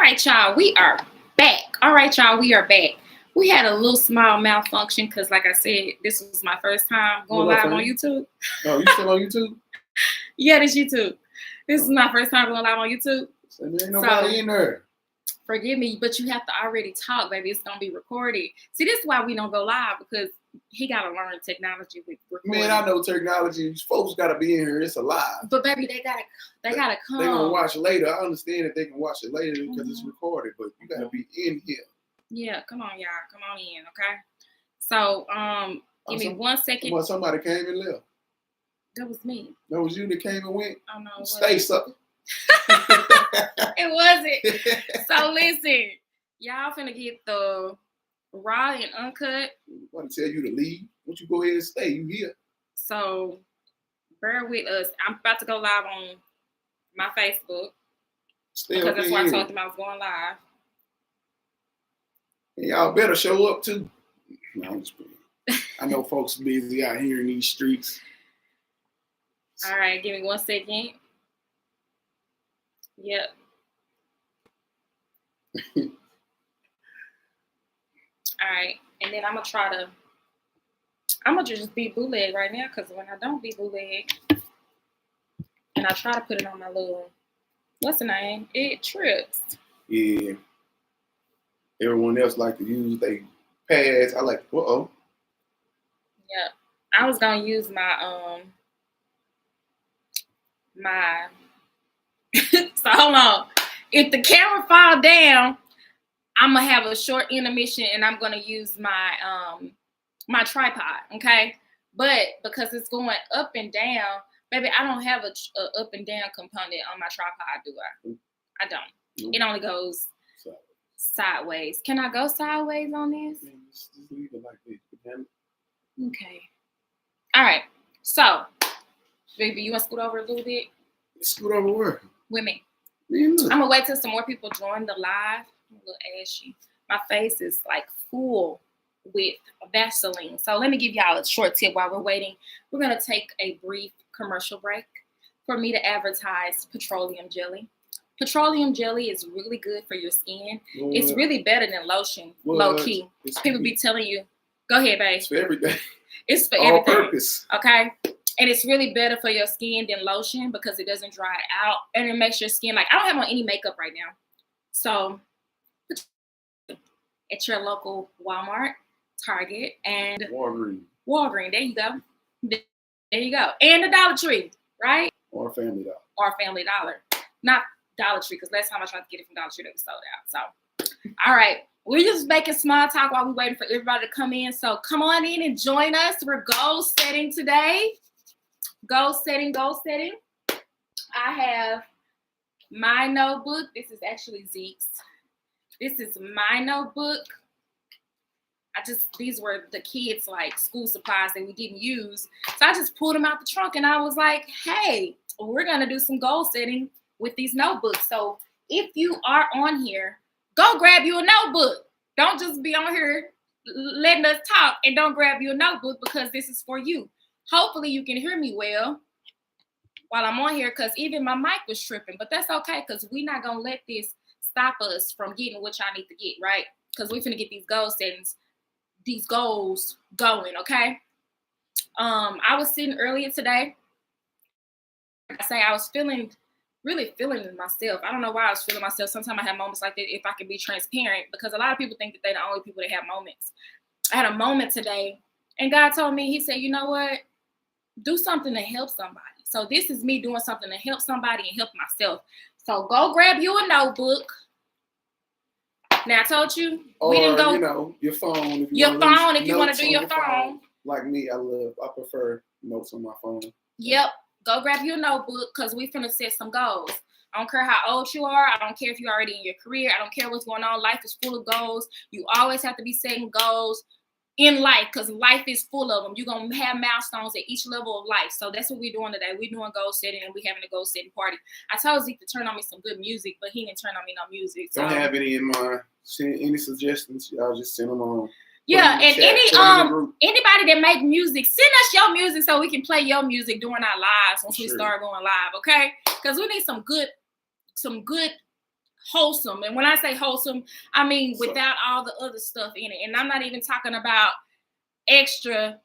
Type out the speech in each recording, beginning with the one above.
right, y'all, we are back. All right, y'all, we are back. We had a little small malfunction because, like I said, this was my first time going live on YouTube. Oh, you still on YouTube? Yeah, this YouTube. This is my first time going live on YouTube. So there ain't nobody in there. Forgive me, but you have to already talk, baby. It's gonna be recorded. See, this is why we don't go live, because he gotta learn technology with recording. Man, I know technology. Folks gotta be in here. It's alive. But baby, they gotta come. They gonna watch it later. I understand that they can watch it later because it's recorded, but you gotta be in here. Yeah, come on, y'all. Come on in, okay? So, give me 1 second. Well, somebody came and left. That was me. That was you that came and went? Oh, no. Stay, sucker. It wasn't. So, listen. Y'all finna get the raw and uncut. I want to tell you to leave. Won't you go ahead and stay? You here. So, bear with us. I'm about to go live on my Facebook. Stay because that's why here. I told them I was going live. And y'all better show up, too. No, I'm just playing. I know folks busy out here in these streets. All right, give me 1 second. Yep. All right, and then I'm gonna just be bootleg right now, because when I don't be bootleg, and I try to put it on my little, what's the name? It trips. Yeah. Everyone else like to use their pads. I like, Yeah. I was gonna use my so hold on. If the camera fall down, I'm gonna have a short intermission and I'm gonna use my my tripod, okay? But because it's going up and down, baby, I don't have a up and down component on my tripod, do I? I don't. Nope. It only goes sideways. Can I go sideways on this? Just leave it like this. Okay. All right. So, baby, you want to scoot over a little bit? Scoot over where? With me. Man, I'm gonna wait till some more people join the live. I'm a little ashy. My face is like full with Vaseline. So let me give y'all a short tip while we're waiting. We're gonna take a brief commercial break for me to advertise petroleum jelly. Petroleum jelly is really good for your skin. What? It's really better than lotion, low key. People be telling you, go ahead, babe. It's for everything. It's for all everything. Purpose. Okay. And it's really better for your skin than lotion because it doesn't dry out. And it makes your skin like, I don't have on any makeup right now. So at your local Walmart, Target, and Walgreens. There you go. There you go. And the Dollar Tree, right? Or Family Dollar. Or Family Dollar. Not Dollar Tree, because last time I tried to get it from Dollar Tree, they were sold out. So, all right. We're just making small talk while we're waiting for everybody to come in. So come on in and join us. We're goal setting today. Goal setting. I have my notebook. This is actually Zeke's. This is my notebook. These were the kids' like school supplies that we didn't use. So I just pulled them out the trunk and I was like, hey, we're going to do some goal setting with these notebooks. So if you are on here, go grab you a notebook. Don't just be on here letting us talk and don't grab you a notebook, because this is for you. Hopefully you can hear me well while I'm on here, because even my mic was tripping. But that's okay, because we're not going to let this stop us from getting what y'all need to get, right? Because we're going to get these goal settings, these goals going, okay? I was sitting earlier today. I was really feeling myself. I don't know why I was feeling myself. Sometimes I have moments like that, if I can be transparent, because a lot of people think that they're the only people that have moments. I had a moment today, and God told me, he said, you know what? Do something to help somebody. So this is me doing something to help somebody and help myself. So go grab you a notebook. Now I told you, we didn't go. You know, your phone. If you want to do your phone. Like me, I prefer notes on my phone. Yep. Go grab you a notebook, because we're finna set some goals. I don't care how old you are. I don't care if you're already in your career. I don't care what's going on. Life is full of goals. You always have to be setting goals in life, because life is full of them. You're going to have milestones at each level of life. So that's what we're doing today. We're doing goal setting, and we're having a goal setting party. I told Zeke to turn on me some good music, but he didn't turn on me no music. So. Don't have any in mind. Send any suggestions. Y'all just send them on. Yeah, and anybody that make music, send us your music so we can play your music during our lives once we start going live, okay? Because we need some good wholesome. And when I say wholesome, I mean without all the other stuff in it. And I'm not even talking about extra.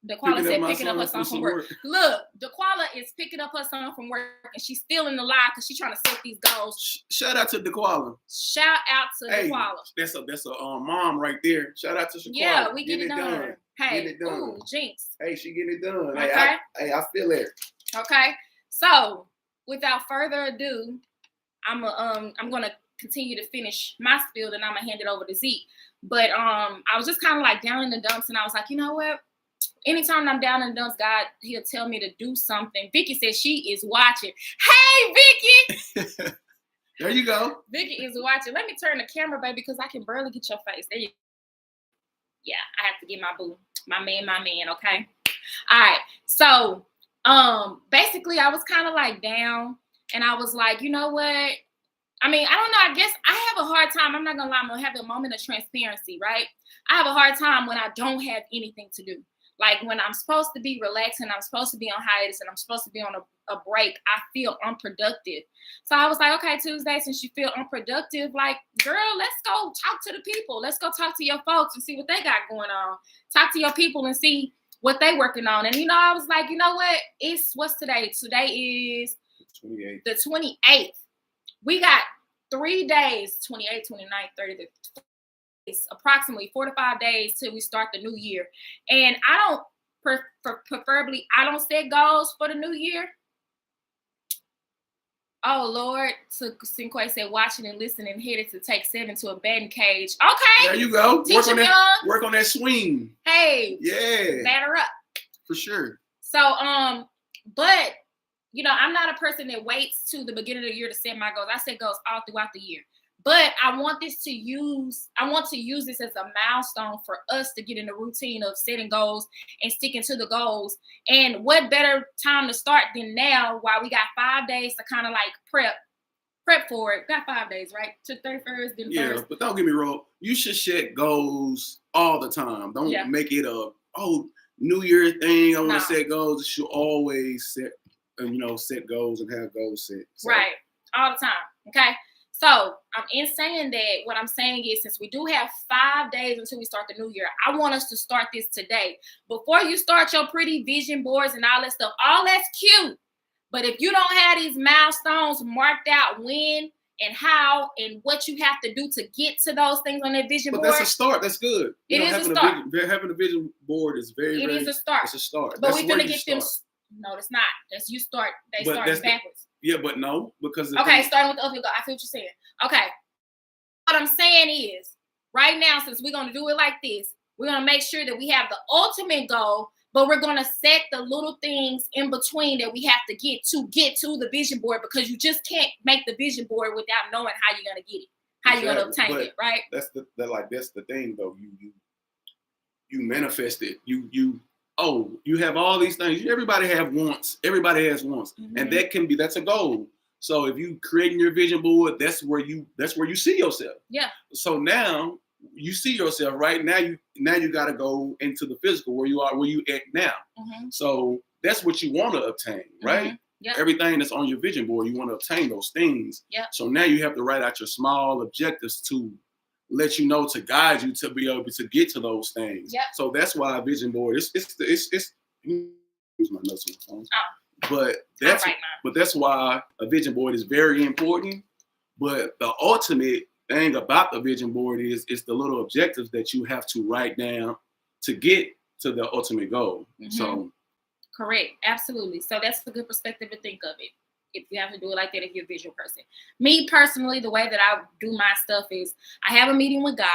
DeQuala said picking up her son from work. Look, DeQuala is picking up her son from work, and she's still in the lie because she's trying to set these goals. Shout out to DeQuala. Shout out to DeQuala. That's a mom right there. Shout out to DeQuala. Yeah, we get it done. Hey, get it done. Ooh, jinx. Hey, she get it done. Okay. Hey, I feel it. Okay. So, without further ado, I'm gonna continue to finish my spiel, and I'm gonna hand it over to Zeke. But I was just kind of like down in the dumps, and I was like, you know what? Anytime I'm down in the dumps, God, he'll tell me to do something. Vicky says she is watching. Hey, Vicky! There you go. Vicky is watching. Let me turn the camera, baby, because I can barely get your face. There you go. Yeah, I have to get my boo. My man, okay? All right. So, basically, I was kind of like down, and I was like, you know what? I mean, I don't know. I guess I have a hard time. I'm not going to lie. I'm going to have a moment of transparency, right? I have a hard time when I don't have anything to do. Like when I'm supposed to be relaxing, I'm supposed to be on hiatus, and I'm supposed to be on a break, I feel unproductive. So I was like, okay, Tuesday, since you feel unproductive, like, girl, let's go talk to the people. Let's go talk to your folks and see what they got going on. Talk to your people and see what they working on. And, you know, I was like, you know what? What's today? Today is the 28th. We got 3 days, 28, 29, 30, approximately 4 to 5 days till we start the new year. And I don't preferably, I don't set goals for the new year. Oh, Lord. So Cinquay said, watching and listening, headed to take 7 to a batting cage. Okay. There you go. Work on that swing. Hey. Yeah. Batter up. For sure. So, but, you know, I'm not a person that waits to the beginning of the year to set my goals. I set goals all throughout the year. But I want to use this as a milestone for us to get in the routine of setting goals and sticking to the goals. And what better time to start than now, while we got 5 days to kind of like prep for it. Got 5 days, right? To 31st, then yeah, first. But don't get me wrong. You should set goals all the time. Don't make it a New Year thing. I want to set goals. You should always set goals and have goals set. So. Right, all the time. Okay. So in saying that, what I'm saying is, since we do have 5 days until we start the new year, I want us to start this today. Before you start your pretty vision boards and all that stuff, all that's cute. But if you don't have these milestones marked out when and how and what you have to do to get to those things on that vision board. But that's a start. That's good. It is a start. Having a vision board is very, it is a start. It's a start. But we're going to get them. No, it's not. That's you start. They start backwards. Yeah, but no, because starting with the uphill go. I feel what you're saying. Okay. What I'm saying is, right now, since we're going to do it like this, we're going to make sure that we have the ultimate goal, but we're going to set the little things in between that we have to get to the vision board, because you just can't make the vision board without knowing how you're going to get it, how you're going to obtain it, right? That's the thing, though. You manifest it. You have all these things. Everybody have wants. Everybody has wants, and that's a goal. So if you creating your vision board, that's where you see yourself. Yeah. So now you see yourself right now. You got to go into the physical where you at now. Mm-hmm. So that's what you want to obtain, right? Mm-hmm. Yep. Everything that's on your vision board, you want to obtain those things. Yeah. So now you have to write out your small objectives to let you know, to guide you to be able to get to those things. Yep. So that's why a vision board it's use my notes on the phone. But that's why a vision board is very important. But the ultimate thing about the vision board is the little objectives that you have to write down to get to the ultimate goal. Mm-hmm. So correct, absolutely. So that's a good perspective to think of it. If you have to do it like that, if you're a visual person. Me personally, the way that I do my stuff is I have a meeting with God.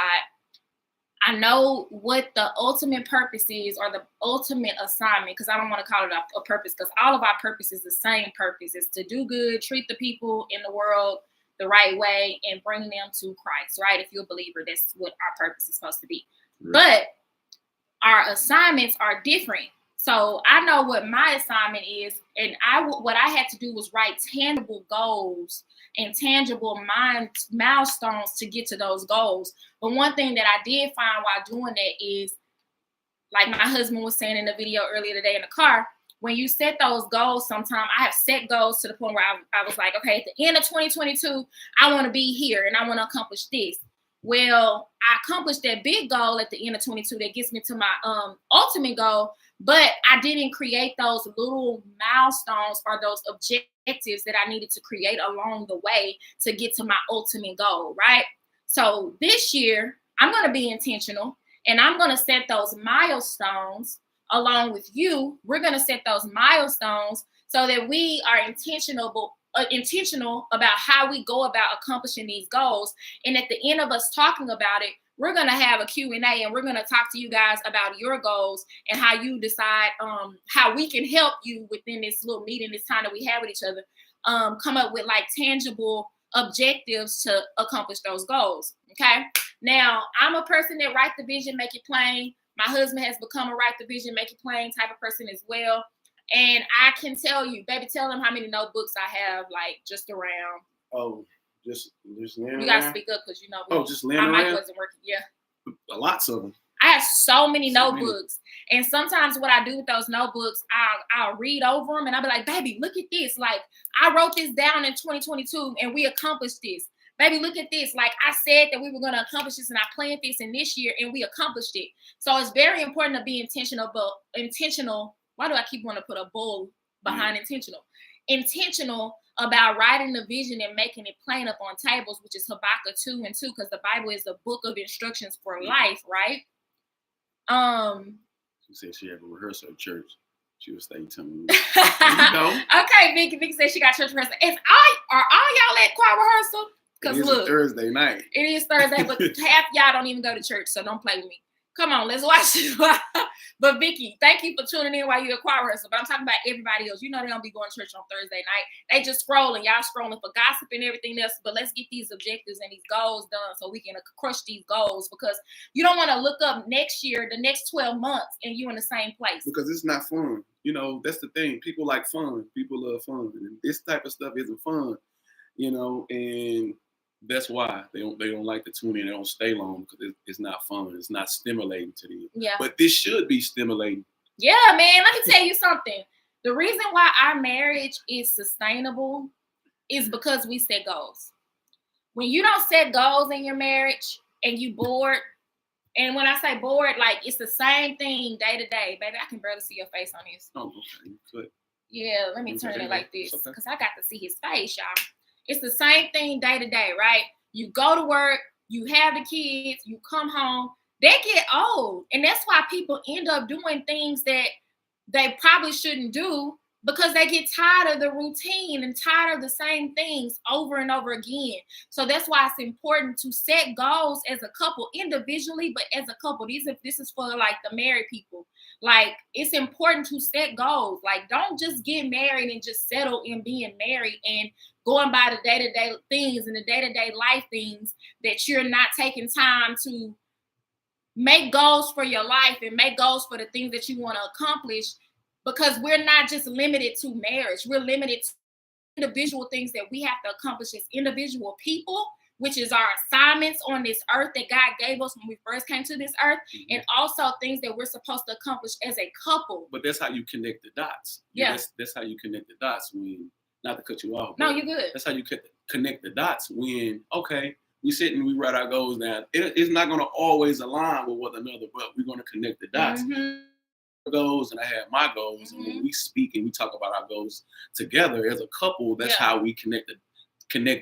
I know what the ultimate purpose is, or the ultimate assignment, because I don't want to call it a purpose, because all of our purpose is the same purpose. It's to do good, treat the people in the world the right way, and bring them to Christ, right? If you're a believer, that's what our purpose is supposed to be. Right. But our assignments are different. So I know what my assignment is, and what I had to do was write tangible goals and tangible milestones to get to those goals. But one thing that I did find while doing that is, like my husband was saying in the video earlier today in the car, when you set those goals, sometimes I have set goals to the point where I was like, okay, at the end of 2022, I want to be here and I want to accomplish this. Well, I accomplished that big goal at the end of 22 that gets me to my ultimate goal, but I didn't create those little milestones or those objectives that I needed to create along the way to get to my ultimate goal, right? So this year, I'm going to be intentional and I'm going to set those milestones along with you. We're going to set those milestones so that we are intentional about how we go about accomplishing these goals. And at the end of us talking about it, we're going to have a Q&A and we're going to talk to you guys about your goals and how you decide how we can help you within this little meeting, this time that we have with each other, come up with like tangible objectives to accomplish those goals. Okay. Now, I'm a person that write the vision, make it plain. My husband has become a write the vision, make it plain type of person as well. And I can tell you, baby, tell them how many notebooks I have, like, just around. Oh, just laying You got to around? speak up because, you know, Just laying my mic around? wasn't working. Yeah. Lots of them. I have so many So notebooks. And sometimes what I do with those notebooks, I'll read over them and I'll be like, baby, look at this. Like, I wrote this down in 2022 and we accomplished this. Baby, look at this. Like, I said that we were going to accomplish this and I planned this in this year and we accomplished it. So it's very important to be intentional, but intentional. Why do I keep wanting to put a bull behind intentional? Intentional about writing the vision and making it plain up on tables, which is Habakkuk 2:2, because the Bible is the book of instructions for life, right? She said she had a rehearsal at church. She was staying telling me. Okay, Vicky said she got church rehearsal. Are all y'all at choir rehearsal? Because look, Thursday night. It is Thursday, but half y'all don't even go to church, so don't play with me. Come on, let's watch it. But Vicky, thank you for tuning in while you're at choir rehearsal. But I'm talking about everybody else. You know they don't be going to church on Thursday night. They just scrolling. Y'all scrolling for gossip and everything else. But let's get these objectives and these goals done so we can crush these goals, because you don't want to look up next year, the next 12 months, and you in the same place. Because it's not fun. You know, that's the thing. People like fun. People love fun. And this type of stuff isn't fun, you know, and that's why they don't like to tune in. They don't stay long because it's not fun. It's not stimulating to them. Yeah. But this should be stimulating. Yeah, man. Let me tell you something. The reason why our marriage is sustainable is because we set goals. When you don't set goals in your marriage and you bored, and when I say bored, like it's the same thing day to day. Baby, I can barely see your face on this. Oh, okay. Good. Yeah, let me turn it like this Okay. because I got to see his face, y'all. It's the same thing day to day, right? You go to work, you have the kids, you come home, they get old. And that's why people end up doing things that they probably shouldn't do, because they get tired of the routine and tired of the same things over and over again. So that's why it's important to set goals as a couple individually, but as a couple. This is for like the married people. Like, it's important to set goals. Like, don't just get married and just settle in being married and going by the day-to-day things and the day-to-day life things, that you're not taking time to make goals for your life and make goals for the things that you want to accomplish, because we're not just limited to marriage. We're limited to individual things that we have to accomplish as individual people, which is our assignments on this earth that God gave us when we first came to this earth, and also things that we're supposed to accomplish as a couple. But that's how you connect the dots. Yeah. That's how you connect the dots when, not to cut you off. No, you're good. That's how you connect the dots when, okay, we sit and we write our goals down. It's not going to always align with one another, but we're going to connect the dots. Goals, and I have my goals, and when we speak and we talk about our goals together as a couple, that's how we connect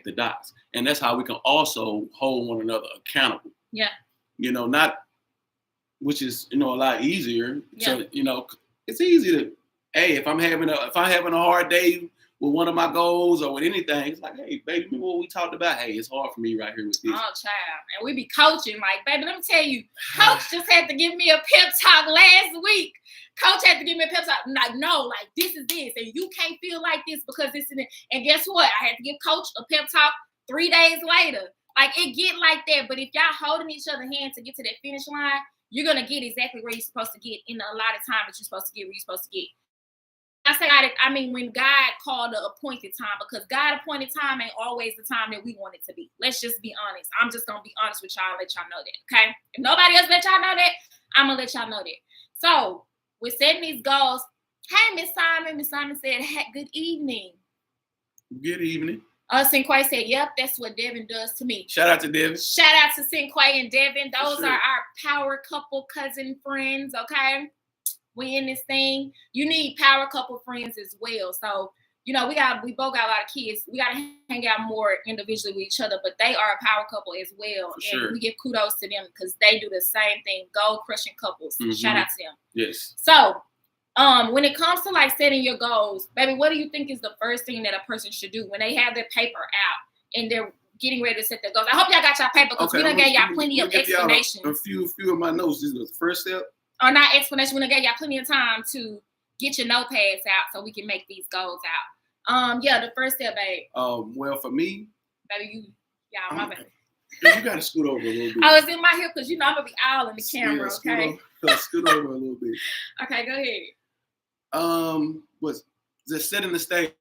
the dots, and that's how we can also hold one another accountable. Yeah, you know, not, which is, you know, a lot easier. So, you know, it's easy to, hey, if I'm having a hard day with one of my goals or with anything, it's like, hey, baby, remember what we talked about? Hey, it's hard for me right here with this. Oh, child. And we be coaching. Like, baby, let me tell you, Coach just had to give me a pep talk last week. Coach had to give me a pep talk. I'm like, no, like, this is this. And you can't feel like this because this is it. And guess what? I had to give Coach a pep talk 3 days later. Like, it get like that. But if y'all holding each other's hand to get to that finish line, you're going to get exactly where you're supposed to get in a lot of time that you're supposed to get where you're supposed to get. I say God, I mean, when God called the appointed time, because God appointed time ain't always the time that we want it to be. Let's just be honest. I'm just going to be honest with y'all and let y'all know that, okay? If nobody else let y'all know that, I'm going to let y'all know that. So we're setting these goals. Hey, Miss Simon. Miss Simon said, hey, good evening. Good evening. Sinquay said, yep, that's what Devin does to me. Shout out to Devin. Shout out to Sinquay and Devin. Those sure. are our power couple cousin friends, okay? We in this thing. You need power couple friends as well. So, you know, we both got a lot of kids. We got to hang out more individually with each other, but they are a power couple as well. For and sure. we give kudos to them because they do the same thing. Goal crushing couples. Shout out to them. Yes. So, when it comes to like setting your goals, baby, what do you think is the first thing that a person should do when they have their paper out and they're getting ready to set their goals? I hope y'all got y'all paper because we done gave y'all plenty of explanations. A few of my notes. This is the first step. Or not explanation. We done gave y'all plenty of time to get your notepads out so we can make these goals out. Yeah, the first step, babe. Well, for me, baby, my baby. You gotta scoot over a little bit. I was in my hip because you know I'm gonna be all in the camera, okay? Scoot over a little bit. Okay, go ahead. Was just setting the stage.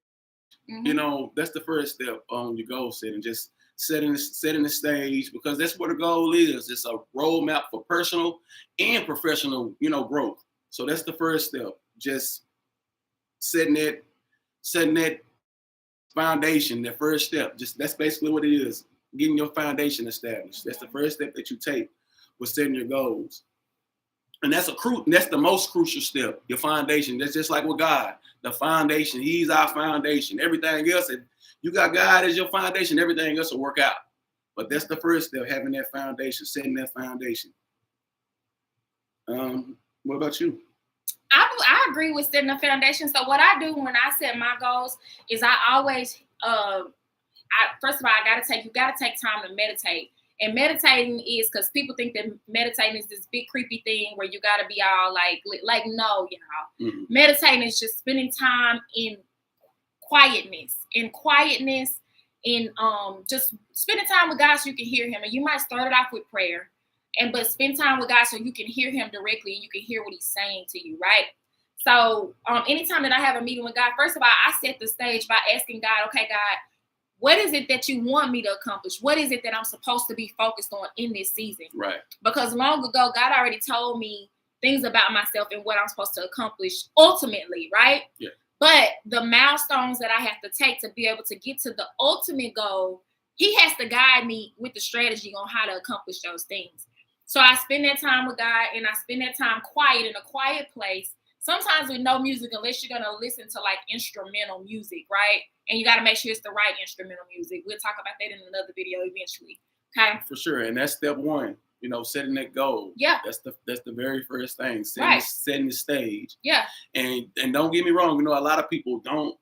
You know, that's the first step on your goal setting. Just setting the stage because that's what the goal is. It's a roadmap for personal and professional, you know, growth. So that's the first step. Just setting that foundation, that first step. Just that's basically what it is. Getting your foundation established. That's the first step that you take with setting your goals. And that's the most crucial step, your foundation. That's just like with God, the foundation. He's our foundation. Everything else, if you got God as your foundation, everything else will work out. But that's the first step, having that foundation, setting that foundation. What about you? I agree with setting a foundation. So what I do when I set my goals is I always, first of all, you gotta take time to meditate. And meditating is because people think that meditating is this big creepy thing where you gotta be all like no, y'all. Meditating is just spending time in quietness, in just spending time with God so you can hear him. And you might start it off with prayer, but spend time with God so you can hear him directly and you can hear what he's saying to you, right? So anytime that I have a meeting with God, first of all, I set the stage by asking God, okay, God, what is it that you want me to accomplish? What is it that I'm supposed to be focused on in this season? Right. Because long ago, God already told me things about myself and what I'm supposed to accomplish ultimately, right? Yeah. But the milestones that I have to take to be able to get to the ultimate goal, he has to guide me with the strategy on how to accomplish those things. So I spend that time with God and I spend that time quiet in a quiet place. Sometimes with no music, unless you're going to listen to like instrumental music, right? And you got to make sure it's the right instrumental music. We'll talk about that in another video eventually. Okay. For sure. And that's step one, you know, setting that goal. Yeah. That's the very first thing. Setting the stage. Yeah. And don't get me wrong, you know, a lot of people don't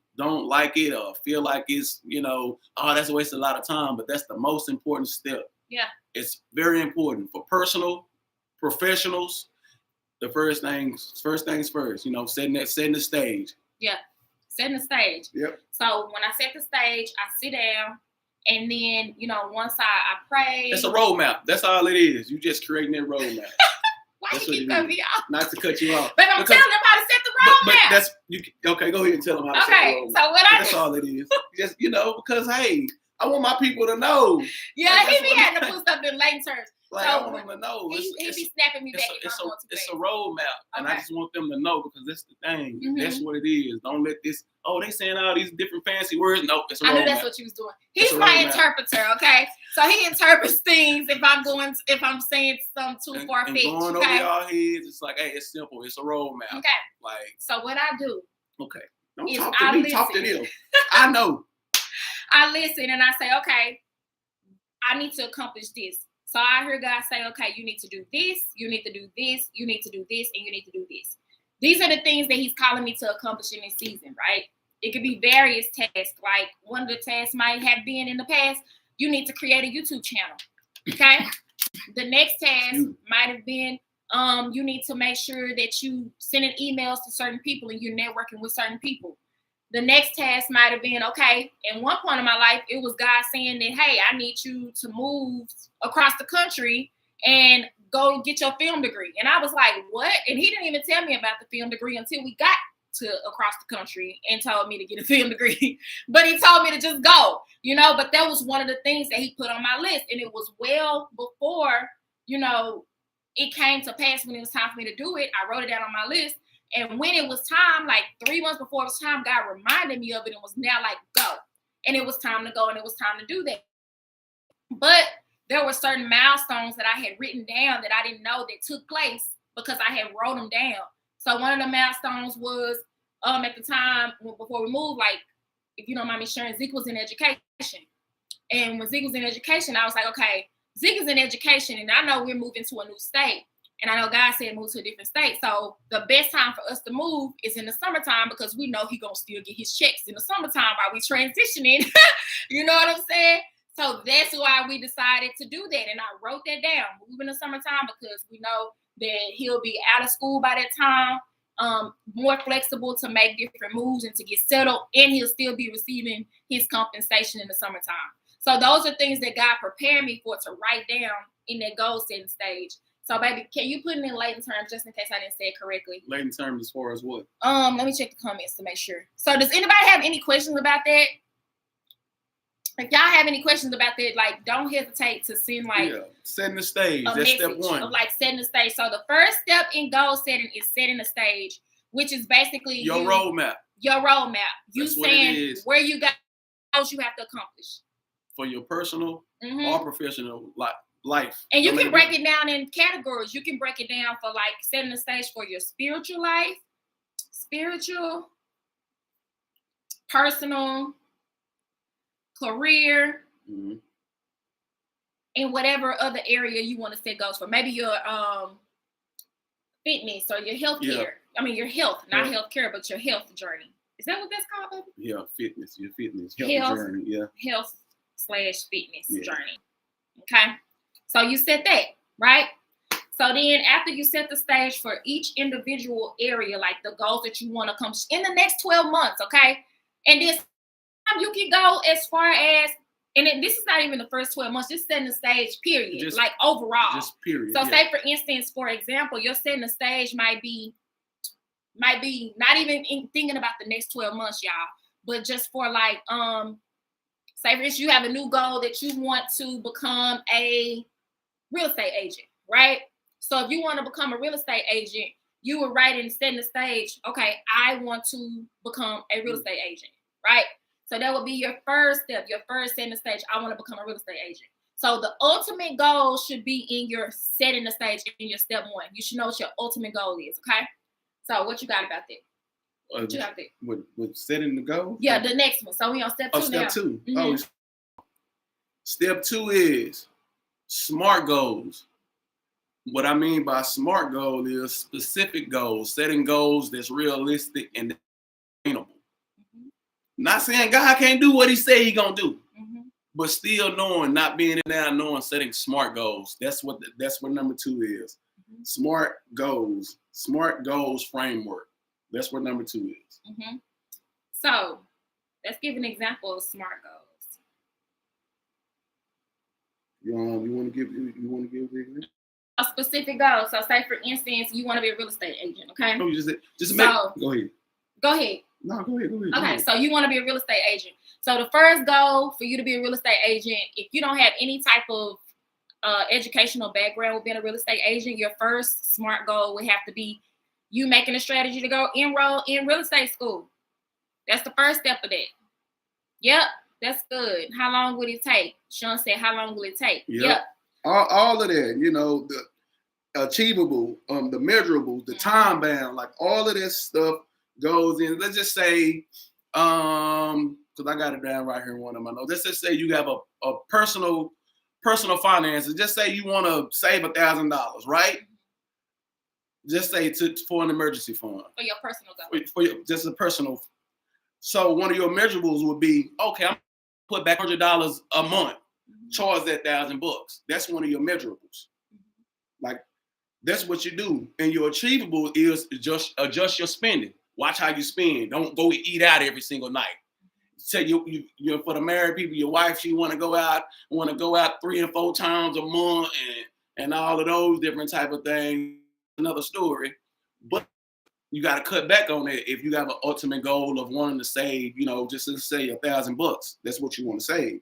like it or feel like it's, you know, oh, that's a waste of a lot of time. But that's the most important step. Yeah. It's very important for personal, professionals. The first things first, you know, setting the stage. Yeah. Setting the stage. Yep. So when I set the stage, I sit down and then, you know, once I pray. It's a roadmap. That's all it is. You just creating that roadmap. Why you keep cutting me off? Not to cut you off. But I'm telling them how to set the roadmap. Okay, go ahead and tell them how to set the roadmap. So that's all it is. Just, you know, because hey, I want my people to know. Yeah, he be having to put stuff in lane terms. Like, so I want them to know. He be snapping me back. It's a roadmap, and I just want them to know because that's the thing. Mm-hmm. That's what it is. Don't let this. Oh, they saying all these different fancy words. No, it's a roadmap. I knew that's what you was doing. He's my interpreter. Okay, so he interprets things if I'm saying something too far fetched. Going over y'all heads, it's like, hey, it's simple. It's a roadmap. Okay. Like. So what I do. Okay. Don't talk to me. Talk to them. I know. I listen and I say, okay, I need to accomplish this. So I hear God say, okay, you need to do this, you need to do this, you need to do this, and you need to do this. These are the things that he's calling me to accomplish in this season, right? It could be various tasks. Like one of the tasks might have been in the past, you need to create a YouTube channel, okay? The next task might have been, you need to make sure that you sending emails to certain people and you're networking with certain people. The next task might have been, okay, at one point in my life, it was God saying that, hey, I need you to move across the country and go get your film degree. And I was like, what? And he didn't even tell me about the film degree until we got to across the country and told me to get a film degree. But he told me to just go, you know, but that was one of the things that he put on my list. And it was well before, you know, it came to pass when it was time for me to do it. I wrote it down on my list. And when it was time, like 3 months before it was time, God reminded me of it and was now like, go. And it was time to go and it was time to do that. But there were certain milestones that I had written down that I didn't know that took place because I had wrote them down. So one of the milestones was at the time before we moved, like, if you don't mind me sharing, Zeke was in education. And when Zeke was in education, I was like, okay, Zeke is in education, and I know we're moving to a new state. And I know God said move to a different state. So the best time for us to move is in the summertime because we know he's going to still get his checks in the summertime while we transitioning. You know what I'm saying? So that's why we decided to do that. And I wrote that down, move in the summertime, because we know that he'll be out of school by that time, more flexible to make different moves and to get settled. And he'll still be receiving his compensation in the summertime. So those are things that God prepared me for to write down in that goal setting stage. So, baby, can you put it in Layton terms just in case I didn't say it correctly? Layton terms as far as what? Let me check the comments to make sure. So, does anybody have any questions about that? If y'all have any questions about that, like, don't hesitate to send setting the stage. A That's message step one. of like setting the stage. So the first step in goal setting is setting the stage, which is basically your roadmap. Your roadmap. You That's saying where you got goals you have to accomplish for your personal or professional life. And you can break it down in categories. You can break it down for like setting the stage for your spiritual life, personal, career, and whatever other area you want to set goals for. Maybe your fitness or your health care. I mean, your health, not health care, but your health journey. Is that what that's called, baby? Yeah, fitness, your fitness, health journey. Yeah. Health/fitness journey. Okay. So you set that, right? So then after you set the stage for each individual area, like the goals that you want to accomplish in the next 12 months, okay? And this time you can go as far as, and then this is not even the first 12 months, just setting the stage, period. Just, like overall. Just period. So say for instance, for example, you're setting the stage might be not even thinking about the next 12 months, y'all, but just for like, say for instance, you have a new goal that you want to become a real estate agent, right? So if you want to become a real estate agent, you would write and set the stage, okay, I want to become a real estate agent, right? So that would be your first step, your first setting the stage, I want to become a real estate agent. So the ultimate goal should be in your setting the stage in your step one. You should know what your ultimate goal is, okay? So what you got about that? What you got there? With setting the goal? Yeah, the next one. So we on step 2 now. Step 2. Step 2 is SMART goals. What I mean by SMART goal is specific goals, setting goals that's realistic and attainable. Not saying God can't do what he said he gonna do, but still knowing, not being in there, knowing, setting SMART goals. That's what number 2 is. SMART goals framework. That's what number 2 is. So let's give an example of SMART goals. You want to give the example? A specific goal. So say for instance, you want to be a real estate agent, okay? No, go ahead. Go ahead. No, go ahead. Okay, so you want to be a real estate agent. So the first goal for you to be a real estate agent, if you don't have any type of educational background with being a real estate agent, your first SMART goal would have to be you making a strategy to go enroll in real estate school. That's the first step of that. Yep, that's good. How long would it take? Sean said, how long will it take? Yep. All of that, the achievable, the measurable, the time bound, like all of this stuff goes in. Let's just say, because I got it down right here in one of my notes. Let's just say you have a personal finances. Just say you want to save $1,000, right? Just say for an emergency fund. For your personal goal. Just a personal. So one of your measurables would be, okay, I'm put back $100 a month. Charge that $1,000. That's one of your measurables. Like that's what you do. And your achievable is just adjust your spending. Watch how you spend. Don't go eat out every single night. Say you for the married people, your wife, she want to go out 3 and 4 times a month and all of those different type of things. Another story, but you got to cut back on it if you have an ultimate goal of wanting to save, just to say $1,000. That's what you want to save.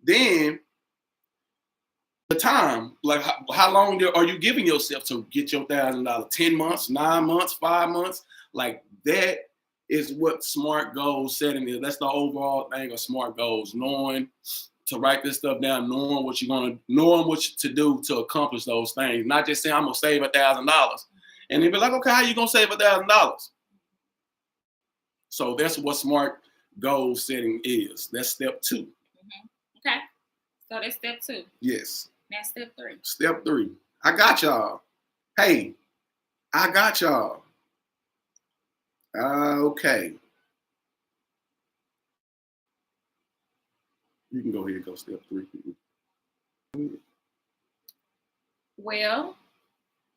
Then the time, like how long are you giving yourself to get your $1,000? 10 months, 9 months, 5 months? Like that is what smart goal setting is. That's the overall thing of smart goals, knowing to write this stuff down, knowing what to do to accomplish those things. Not just saying I'm gonna save $1,000. And they'd be like, okay, how you gonna save $1,000? So that's what smart goal setting is. That's step 2. Mm-hmm. Okay. So that's step 2. Yes. Now step 3. Step 3. I got y'all. Hey, I got y'all. Okay. You can go ahead and go step 3. Well,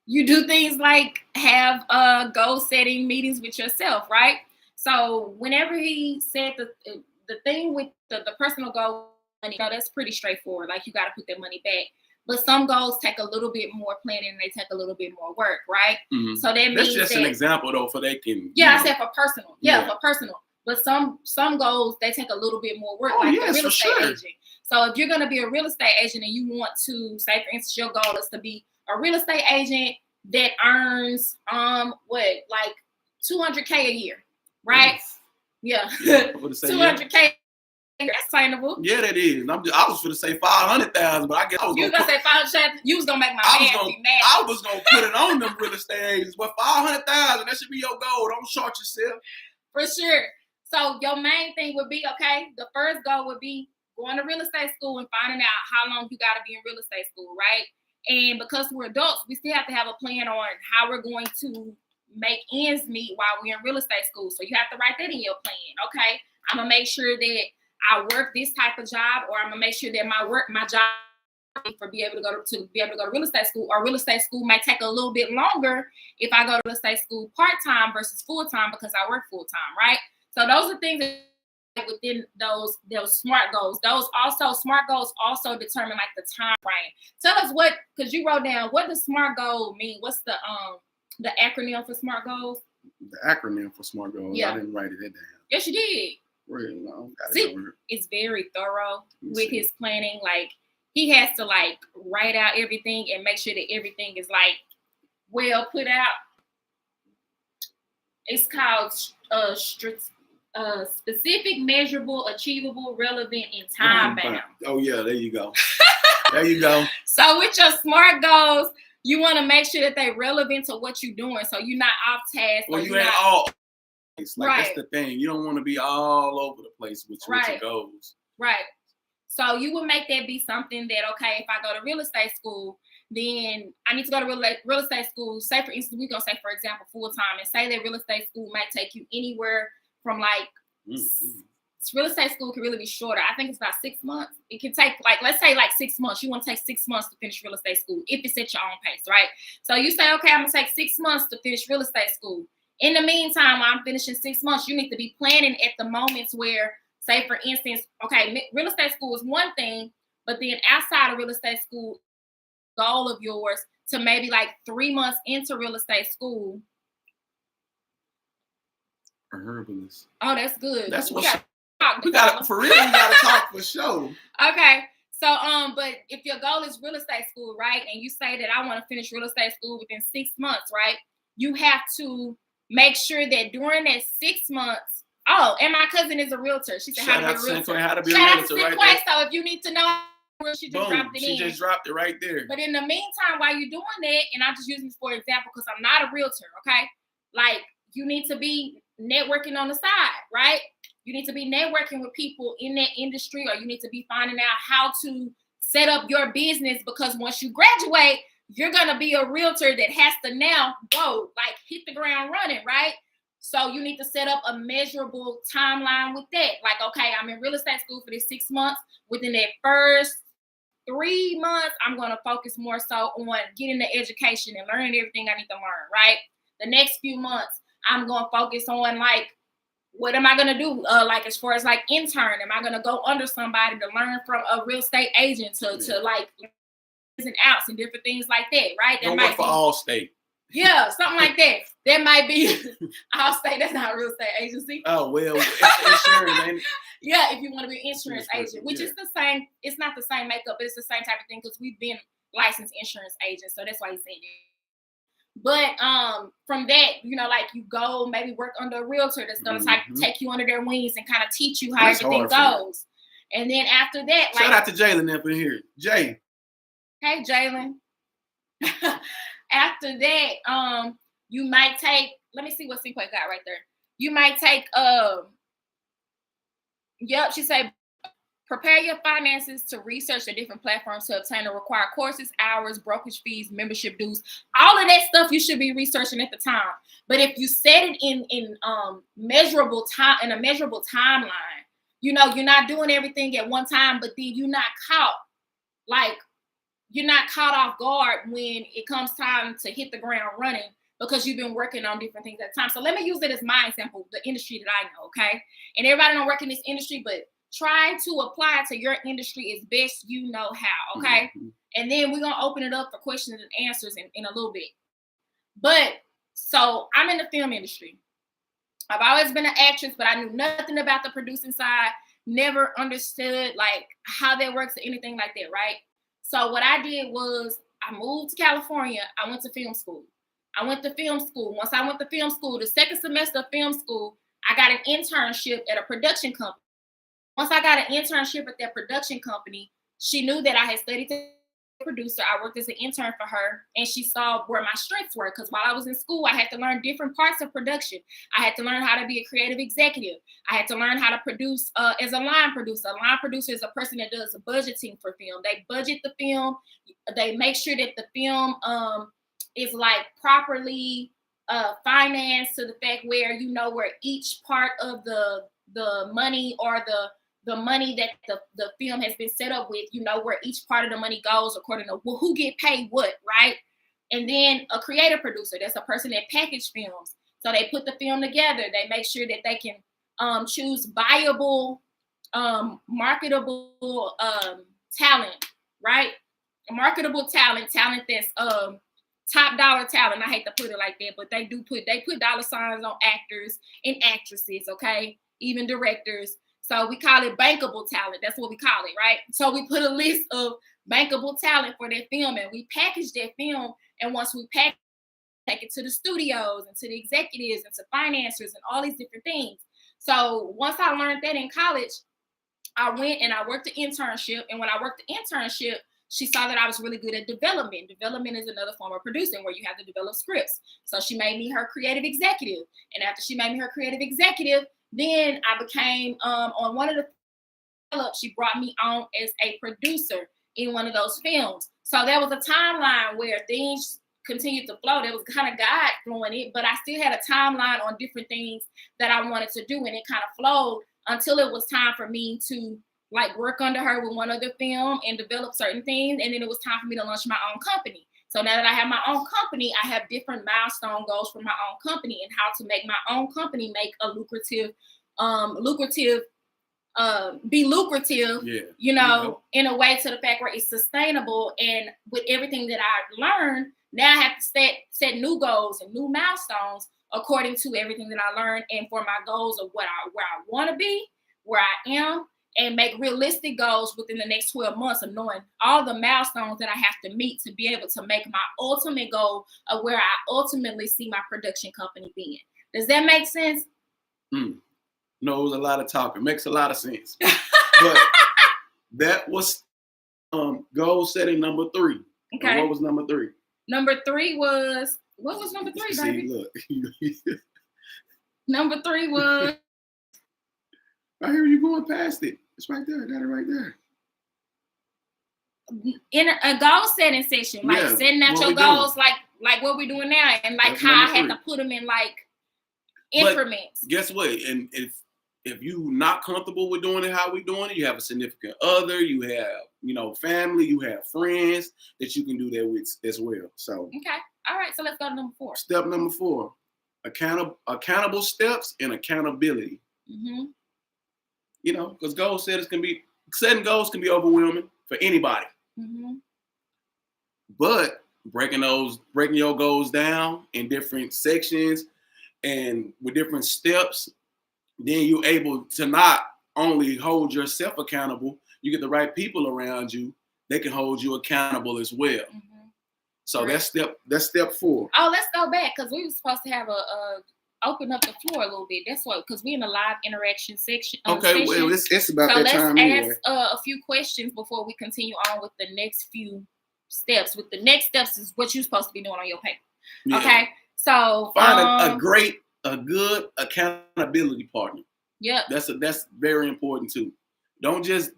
you do things like have goal setting meetings with yourself, right? So whenever he said the thing with the personal goal, that's pretty straightforward. Like you got to put that money back. But some goals take a little bit more planning and they take a little bit more work, right? Mm-hmm. So that means that's just an example though, for they can. Yeah, I said for personal. Yeah, for personal. But some goals they take a little bit more work, like the real estate agent. So if you're gonna be a real estate agent and you want to, say for instance, your goal is to be a real estate agent that earns like $200K a year, right? Yes. Yeah, $200K. That's attainable. Yeah, that is. I was going to say 500,000, but I guess I was going to say 500,000. You was going to make my man be mad. I was going to put it on them real estate agents. But 500,000, that should be your goal. Don't short yourself. For sure. So your main thing would be, okay, the first goal would be going to real estate school and finding out how long you got to be in real estate school, right? And because we're adults, we still have to have a plan on how we're going to make ends meet while we're in real estate school. So you have to write that in your plan. Okay, I'm going to make sure that I work this type of job, or I'm gonna make sure that my job for be able to go to real estate school, or real estate school might take a little bit longer if I go to real estate school part-time versus full-time because I work full-time, right? So those are things that within those smart goals. Smart goals also determine like the time frame. Tell us because you wrote down, what does SMART goal mean? What's the acronym for SMART goals? The acronym for SMART goals. Yeah. I didn't write it down. Yes, you did. Really? No, it's very thorough with his planning. Like he has to like write out everything and make sure that everything is like well put out. It's called specific, measurable, achievable, relevant, and time bound. Oh yeah, there you go. There you go. So with your SMART goals, you want to make sure that they're relevant to what you're doing. So you're not off task. Well, you ain't all. Like that's the thing. You don't want to be all over the place with your goals. Right. So you would make that be something that, okay, if I go to real estate school, then I need to go to real estate school. Say for instance, we're gonna say for example full time, and say that real estate school might take you anywhere from like real estate school can really be shorter. I think it's about 6 months. It can take like, let's say like 6 months. You want to take 6 months to finish real estate school if it's at your own pace, right? So you say, okay, I'm gonna take 6 months to finish real estate school. In the meantime, while I'm finishing 6 months, you need to be planning at the moments where, say, for instance, okay, real estate school is one thing, but then outside of real estate school, goal of yours to maybe like 3 months into real estate school. A herbalist. Oh, that's good. That's what we got for real. We got to talk for sure. Okay. So, but if your goal is real estate school, right, and you say that I want to finish real estate school within 6 months, right, you have to make sure that during that 6 months, and my cousin is a realtor. She said how to be a realtor. How to be a realtor, right? So if you need to know, she just dropped it in. She just dropped it right there. But in the meantime, while you're doing that, and I'm just using this for example because I'm not a realtor, okay? Like you need to be networking on the side, right? You need to be networking with people in that industry, or you need to be finding out how to set up your business because once you graduate, you're going to be a realtor that has to now go, like hit the ground running, right? So you need to set up a measurable timeline with that. Like, okay, I'm in real estate school for this 6 months. Within that first 3 months, I'm going to focus more so on getting the education and learning everything I need to learn, right? The next few months, I'm going to focus on like, what am I going to do? Like as far as like intern, am I going to go under somebody to learn from a real estate agent to like and outs and different things like that, right? That don't work for Allstate. Yeah, something like that. That might be. I'll say that's not a real estate agency. Oh well, it's insurance, ain't it? Yeah, if you want to be an insurance Insurance, agent, which yeah. is the same. It's not the same makeup, but it's the same type of thing because we've been licensed insurance agents, so that's why he's saying it. But from that, like you go maybe work under a realtor that's gonna take you under their wings and kind of teach you how That's everything goes. And then after that, shout out to Jalen up in here. Jay. Hey Jalen. After that, you might take, let me see what Cinque got right there. You might take she said prepare your finances to research the different platforms to obtain the required courses, hours, brokerage fees, membership dues. All of that stuff you should be researching at the time. But if you set it in measurable time, in a measurable timeline, you're not doing everything at one time, but then you're not caught off guard when it comes time to hit the ground running because you've been working on different things at the time. So let me use it as my example, the industry that I know, okay? And everybody don't work in this industry, but try to apply it to your industry as best you know how, okay? And then we're going to open it up for questions and answers in a little bit. But so I'm in the film industry. I've always been an actress, but I knew nothing about the producing side, never understood like how that works or anything like that, right? So what I did was I moved to California. I went to film school. Once I went to film school, the second semester of film school, I got an internship at a production company. Once I got an internship at that production company, she knew that I had studied to be a producer. I worked as an intern for her, and she saw where my strengths were. Because while I was in school, I had to learn different parts of production. I had to learn how to be a creative executive. I had to learn how to produce as a line producer. A line producer is a person that does budgeting for film. They budget the film. They make sure that the film is like properly financed to the fact where where each part of the money or the money that the film has been set up with, where each part of the money goes according to who get paid what, right? And then a creative producer, that's a person that package films. So they put the film together. They make sure that they can choose viable, marketable talent, right? Marketable talent that's top dollar talent. I hate to put it like that, but they put dollar signs on actors and actresses, okay? Even directors. So we call it bankable talent. That's what we call it, right? So we put a list of bankable talent for that film, and we package that film. And once we take it to the studios and to the executives and to financiers and all these different things. So once I learned that in college, I went and I worked the internship. And when I worked the internship, she saw that I was really good at development. Development is another form of producing where you have to develop scripts. So she made me her creative executive. And after she made me her creative executive, then I became on one of the she brought me on as a producer in one of those films. So there was a timeline where things continued to flow. There was kind of God flowing it, but I still had a timeline on different things that I wanted to do, and it kind of flowed until it was time for me to like work under her with one other film and develop certain things. And then it was time for me to launch my own company. So now that I have my own company, I have different milestone goals for my own company and how to make my own company make a be lucrative, in a way to the fact where it's sustainable. And with everything that I learned, now I have to set new goals and new milestones according to everything that I learned and for my goals of where I want to be, where I am, and make realistic goals within the next 12 months of knowing all the milestones that I have to meet to be able to make my ultimate goal of where I ultimately see my production company being. Does that make sense? No, it was a lot of talking. Makes a lot of sense. But that was goal setting number 3. Okay. And what was number 3? Number 3 was, what was number 3, baby? See, look. Number 3 was... I hear you going past it. It's right there. I got it right there. In a goal setting session, like setting out your goals, like what we're doing now, and like that's how I had to put them in like increments. But guess what? And if you not comfortable with doing it how we doing it, you have a significant other, you have family, you have friends that you can do that with as well. So okay, all right. So let's go to number 4. Step number 4: accountable steps and accountability. Mm-hmm. Because setting goals can be overwhelming for anybody. Mm-hmm. But breaking your goals down in different sections and with different steps, then you're able to not only hold yourself accountable, you get the right people around you, they can hold you accountable as well. Mm-hmm. So right. that's step 4. Oh, let's go back because we were supposed to have a open up the floor a little bit. That's what, because we're in the live interaction section. Okay, well, it's about so that time anyway. Let's ask a few questions before we continue on with the next few steps. With the next steps is what you're supposed to be doing on your paper. Yeah. Okay, so find a good accountability partner. Yeah, that's very important too. Don't just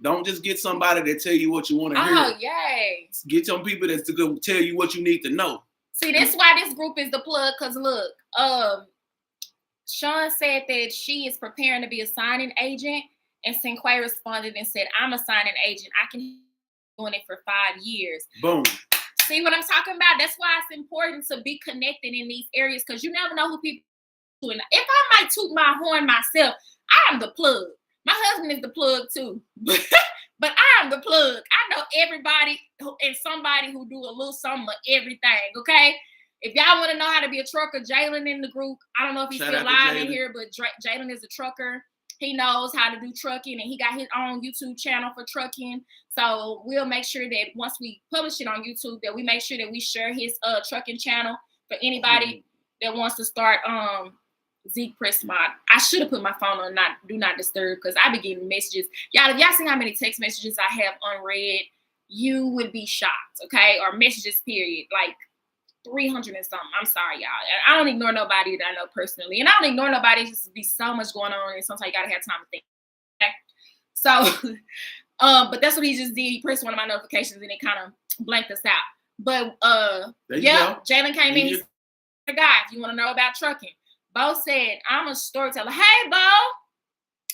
get somebody that tell you what you want to hear. Oh, yay! Get some people that's going to tell you what you need to know. See, that's why this group is the plug. Cause look, Sean said that she is preparing to be a signing agent, and Sinquay responded and said, "I'm a signing agent. I can be doing it for 5 years." Boom. See what I'm talking about? That's why it's important to be connected in these areas because you never know who people are doing. If I might toot my horn myself, I am the plug. My husband is the plug too. But I am the plug. I know everybody and somebody who do a little something of everything, okay? If y'all want to know how to be a trucker, Jalen in the group. I don't know if he's still live in here, but Jalen is a trucker. He knows how to do trucking, and he got his own YouTube channel for trucking. So we'll make sure that once we publish it on YouTube, that we make sure that we share his trucking channel for anybody that wants to start Zeke Press Mod. I should have put my phone on do not disturb because I be getting messages. Y'all, if y'all see how many text messages I have unread, you would be shocked, okay? Or messages, period. Like 300 and something. I'm sorry, y'all. I don't ignore nobody that I know personally. And I don't ignore nobody. Just be so much going on. And sometimes you got to have time to think. Okay? So, but that's what he just did. He pressed one of my notifications and it kind of blanked us out. But, yeah, Jalen came in. He's a guy. If you want to know about trucking. Bo said, "I'm a storyteller." Hey, Bo.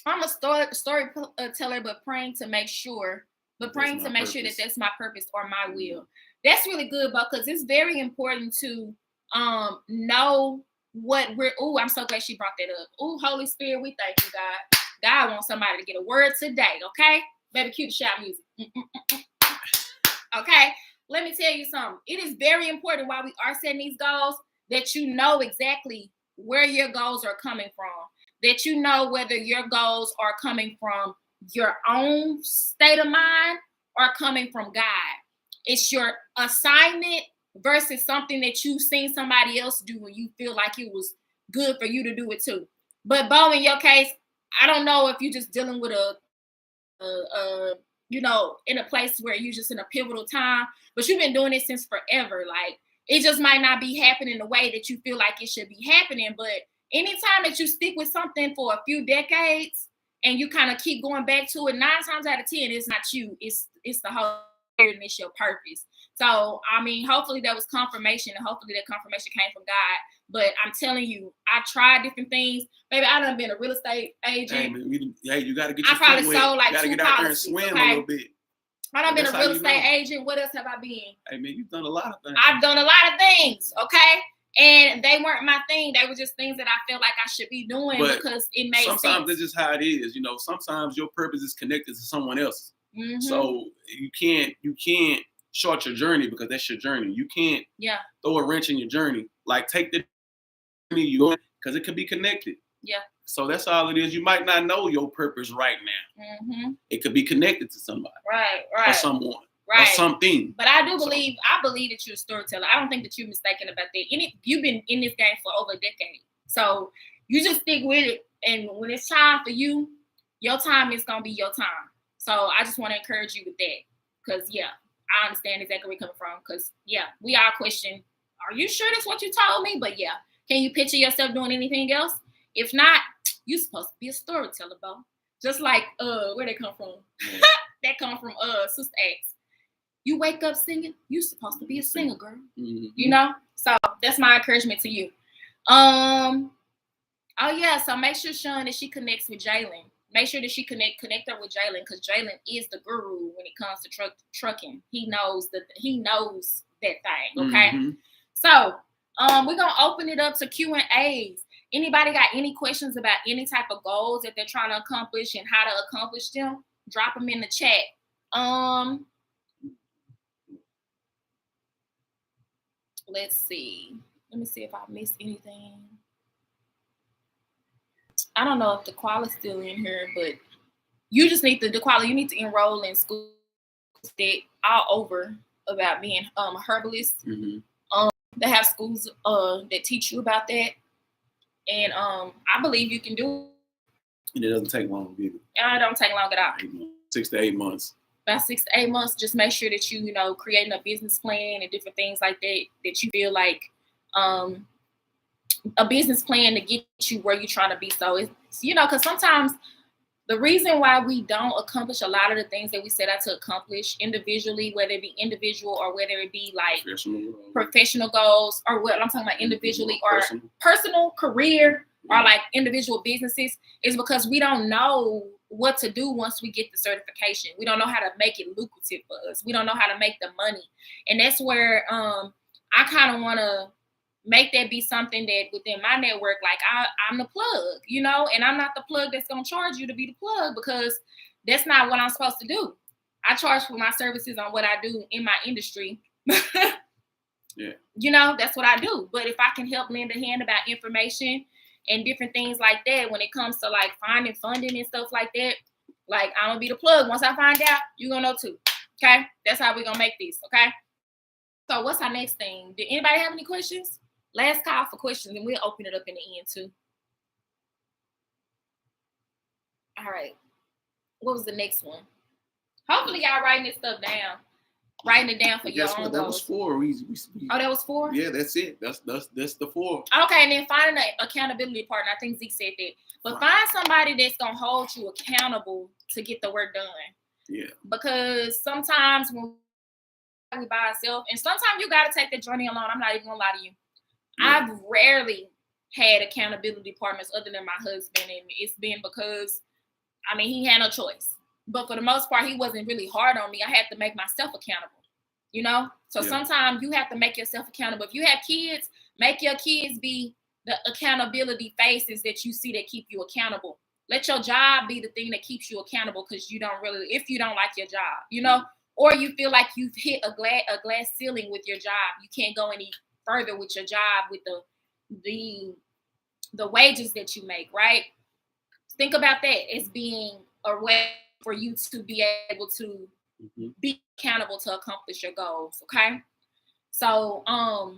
I'm a storyteller, but praying to make sure that that's my purpose or my will. That's really good, Bo, because it's very important to know what we're. Oh, I'm so glad she brought that up. Oh, Holy Spirit, we thank you, God. God wants somebody to get a word today, okay? Baby, cue the shout music. Okay, let me tell you something. It is very important while we are setting these goals that you know exactly where your goals are coming from, that you know whether your goals are coming from your own state of mind or coming from God. It's your assignment versus something that you've seen somebody else do and you feel like it was good for you to do it too. But Bo, in your case, I don't know if you're just dealing with in a place where you're just in a pivotal time, but you've been doing it since forever. Like, it just might not be happening the way that you feel like it should be happening. But anytime that you stick with something for a few decades and you kind of keep going back to it, 9 times out of 10, it's not you. It's the whole and it's your purpose. So, I mean, hopefully that was confirmation, and hopefully that confirmation came from God. But I'm telling you, I tried different things. Baby, I done been a real estate agent. Hey, you got to get your I probably sold like 2 policies. You got to get out there and swim a little bit. I done been a real estate agent. What else have I been? Hey, man, you've done a lot of things. I've done a lot of things, okay? And they weren't my thing. They were just things that I felt like I should be doing because it made sense. Sometimes it's just how it is. You know, sometimes your purpose is connected to someone else. Mm-hmm. So you can't short your journey because that's your journey. You can't throw a wrench in your journey. Like, take the journey you're on because it could be connected. Yeah. So that's all it is. You might not know your purpose right now. Mm-hmm. It could be connected to somebody. Right. Or someone. Right. Or something. But I believe that you're a storyteller. I don't think that you're mistaken about that. You've been in this game for over a decade. So you just stick with it. And when it's time for you, your time is going to be your time. So I just want to encourage you with that. Because, I understand exactly where you're coming from. Because, we all question, are you sure that's what you told me? But, can you picture yourself doing anything else? If not, you're supposed to be a storyteller, Bo. Just like, where they come from? Yeah. That come from Sister X. You wake up singing, you're supposed to be a singer, girl. Mm-hmm. You know? So that's my encouragement to you. So make sure, Sean, that she connects with Jalen. Make sure that she connect her with Jalen, because Jalen is the guru when it comes to trucking. He knows that thing, okay? Mm-hmm. So we're going to open it up to Q&As. Anybody got any questions about any type of goals that they're trying to accomplish and how to accomplish them? Drop them in the chat. let's see. Let me see if I missed anything. I don't know if the quality's still in here, but you just need the quality. You need to enroll in schools that all over about being a herbalist. Mm-hmm. They have schools that teach you about that, and I believe you can do it. And it doesn't take long either. And it don't take long at all. 6 to 8 months. About 6 to 8 months. Just make sure that you know, creating a business plan and different things like that, that you feel like a business plan to get you where you're trying to be. So it's, you know, because sometimes the reason why we don't accomplish a lot of the things that we set out to accomplish individually, whether it be individual or whether it be like professional goals, or what I'm talking about individually or personal career, or like individual businesses, is because we don't know what to do once we get the certification. We don't know how to make it lucrative for us. We don't know how to make the money. And that's where I kind of want to make that be something that within my network, like I'm the plug, you know, and I'm not the plug that's going to charge you to be the plug, because that's not what I'm supposed to do. I charge for my services on what I do in my industry. Yeah. You know, that's what I do. But if I can help lend a hand about information and different things like that, when it comes to like finding funding and stuff like that, like I'm going to be the plug. Once I find out, you're going to know too. Okay. That's how we're going to make this. Okay. So what's our next thing? Did anybody have any questions? Last call for questions, and we'll open it up in the end too. All right. What was the next one? Hopefully y'all writing this stuff down. Writing it down for your own goals. That was 4. Oh, that was 4? Yeah, that's it. That's the 4. Okay, and then finding an accountability partner. I think Zeke said that. But find somebody that's going to hold you accountable to get the work done. Yeah. Because sometimes when we by ourselves, and sometimes you got to take the journey alone. I'm not even going to lie to you. Yeah. I've rarely had accountability partners other than my husband, and it's been because, I mean, he had no choice. But for the most part, he wasn't really hard on me. I had to make myself accountable, you know? So sometimes you have to make yourself accountable. If you have kids, make your kids be the accountability faces that you see that keep you accountable. Let your job be the thing that keeps you accountable, because you don't really, if you don't like your job, you know? Or you feel like you've hit a glass ceiling with your job. You can't go any further with your job, with the wages that you make, right? Think about that as being a way for you to be able to be accountable to accomplish your goals. Okay. So I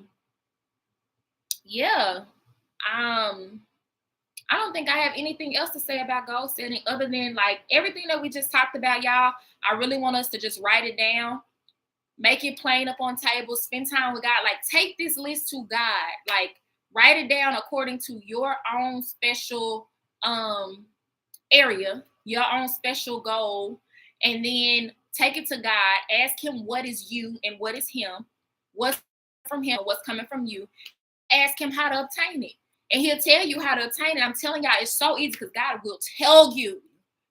don't think I have anything else to say about goal setting other than like everything that we just talked about, y'all. I really want us to just write it down. Make it plain up on tables, spend time with God. Like, take this list to God. Like, write it down according to your own special area, your own special goal, and then take it to God. Ask him what is you and what is him, what's from him, what's coming from you. Ask him how to obtain it. And he'll tell you how to obtain it. I'm telling y'all, it's so easy because God will tell you.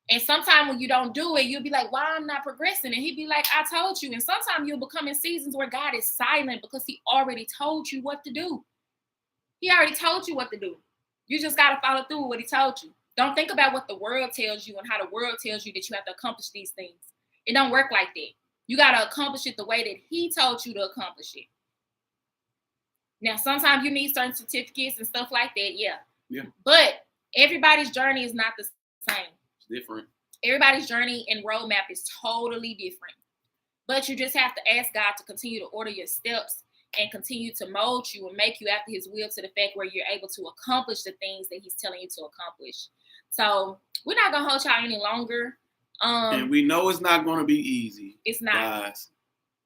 And sometimes when you don't do it, you'll be like, why I'm not progressing? And he'll be like, I told you. And sometimes you'll become in seasons where God is silent because he already told you what to do. He already told you what to do. You just got to follow through with what he told you. Don't think about what the world tells you and how the world tells you that you have to accomplish these things. It don't work like that. You got to accomplish it the way that he told you to accomplish it. Now, sometimes you need certain certificates and stuff like that. Yeah. But everybody's journey is not the same. Different. Everybody's journey and roadmap is totally different. But you just have to ask God to continue to order your steps and continue to mold you and make you after his will to the fact where you're able to accomplish the things that he's telling you to accomplish. So we're not going to hold y'all any longer. And we know it's not going to be easy. It's not. Guys,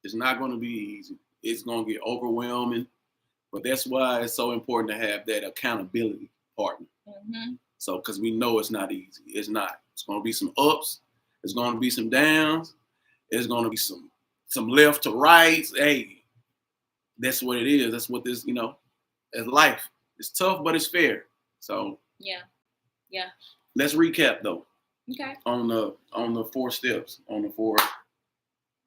it's not going to be easy. It's going to get overwhelming. But that's why it's so important to have that accountability partner. Mm-hmm. So, because we know it's not easy. It's not. It's going to be some ups. It's going to be some downs. It's going to be some left to right. Hey, that's what it is. That's what this, is life. It's tough, but it's fair. So yeah. Let's recap though. Okay. On the 4 steps. On the 4.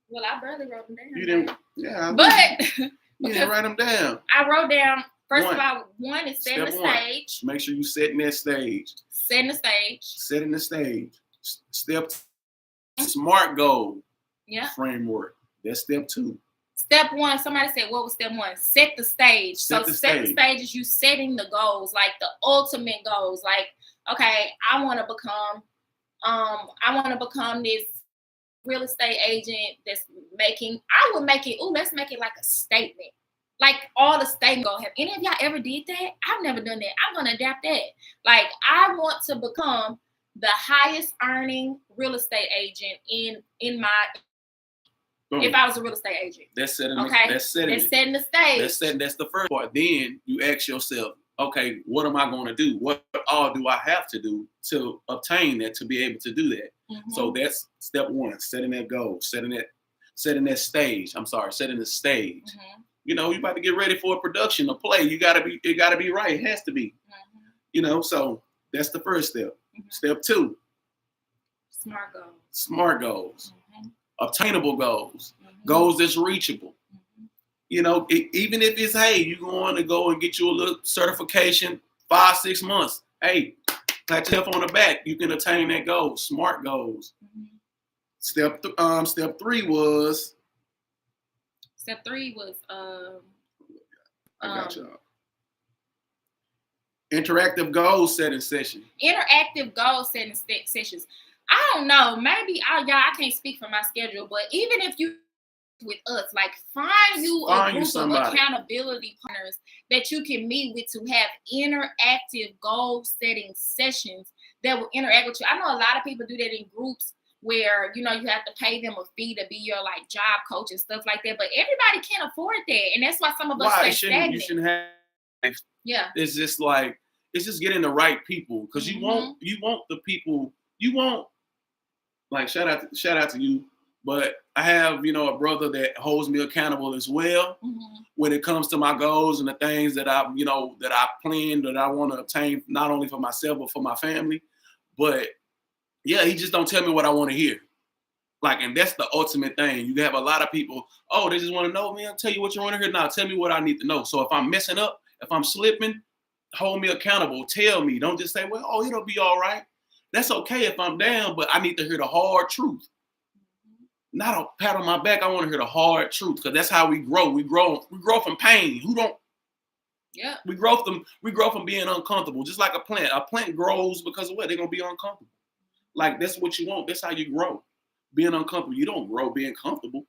Well, I barely wrote them down. You didn't. Yeah. But you didn't write them down. I wrote down. First of all, 1 is setting the stage. Make sure you setting that stage. Setting the stage. Setting the stage. Step 2, SMART goal. Yeah. Framework. That's step 2. Step one, somebody said, what was step one? Set the stage. Set the stage. Is you setting the goals, like the ultimate goals. Like, okay, I want to become this real estate agent that's making, I would make it, let's make it like a statement. Like all the statement go. Have any of y'all ever did that? I've never done that. I'm gonna adapt that. Like I want to become the highest earning real estate agent in my, if I was a real estate agent. That's setting okay. That's setting the stage. That's the first part. Then you ask yourself, okay, what am I going to do? What all do I have to do to obtain that, to be able to do that? Mm-hmm. So that's step one, setting that goal, setting the stage. Mm-hmm. You know, you about to get ready for a production, a play. It gotta be right. It has to be. Mm-hmm. You know, so that's the first step. Mm-hmm. Step two. Smart goals. Mm-hmm. Obtainable goals. Mm-hmm. Goals that's reachable. Mm-hmm. You know, even if it's, hey, you're going to go and get you a little certification, 5-6 months. Hey, pat yourself on the back. You can attain that goal. Smart goals. Mm-hmm. Step three was. I got y'all. Interactive goal setting session. Interactive goal setting sessions. I don't know. Maybe I can't speak for my schedule, but even if you with us, like find you a group of accountability partners that you can meet with to have interactive goal setting sessions that will interact with you. I know a lot of people do that in groups where, you know, you have to pay them a fee to be your like job coach and stuff like that. But everybody can't afford that. And that's why some of us stay stagnant. You shouldn't have. Yeah. It's just like, it's just getting the right people. Because mm-hmm. you want the people, like shout out to you. But I have, you know, a brother that holds me accountable as well mm-hmm. when it comes to my goals and the things that I plan, that I want to obtain, not only for myself, but for my family. But yeah, he just don't tell me what I want to hear. Like, and that's the ultimate thing. You have a lot of people, oh, they just want to know, man, I'll tell you what you want to hear. Now, tell me what I need to know. So if I'm messing up, if I'm slipping, hold me accountable. Tell me. Don't just say, well, oh, it'll be all right. That's okay if I'm down, but I need to hear the hard truth. Not a pat on my back. I want to hear the hard truth, because that's how we grow. We grow from pain. Who don't? Yeah. We grow from being uncomfortable. Just like a plant. A plant grows because of what? They're gonna be uncomfortable. Like that's what you want. That's how you grow. Being uncomfortable. You don't grow being comfortable.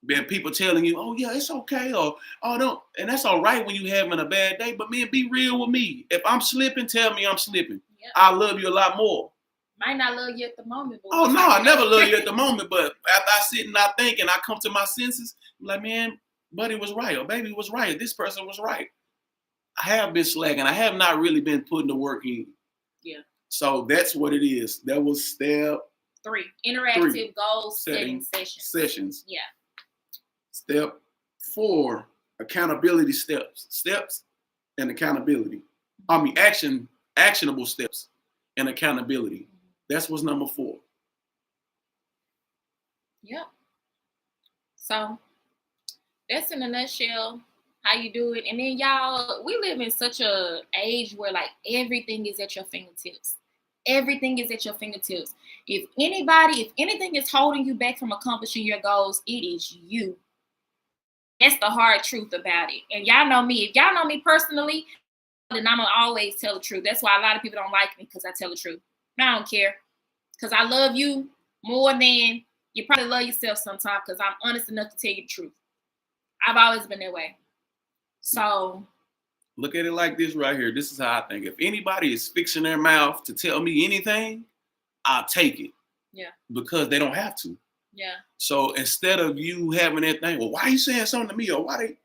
Being people telling you, oh yeah, it's okay, or oh don't, and that's all right when you having a bad day. But man, be real with me. If I'm slipping, tell me I'm slipping. Yep. I love you a lot more. Might not love you at the moment. But oh no, I never love you at the moment. But after I sit and I think and I come to my senses, I'm like, man, buddy was right, or baby was right, this person was right. I have been slacking. I have not really been putting the work in. Yeah. So that's what it is. That was step 3. Interactive goal setting sessions. Yeah. Step 4, accountability steps. Steps and accountability. I mean, actionable steps and accountability. That's what's number 4. Yep. So that's in a nutshell how you do it. And then y'all, we live in such a age where like everything is at your fingertips. Everything is at your fingertips. If anything is holding you back from accomplishing your goals, it is you. That's the hard truth about it. And y'all know me. If y'all know me personally, then I'm gonna always tell the truth. That's why a lot of people don't like me, because I tell the truth. I don't care, because I love you more than you probably love yourself sometimes, because I'm honest enough to tell you the truth. I've always been that way. So look at it like this right here. This is how I think. If anybody is fixing their mouth to tell me anything, I'll take it. Yeah. Because they don't have to. Yeah. So instead of you having that thing, well, why are you saying something to me? Or why they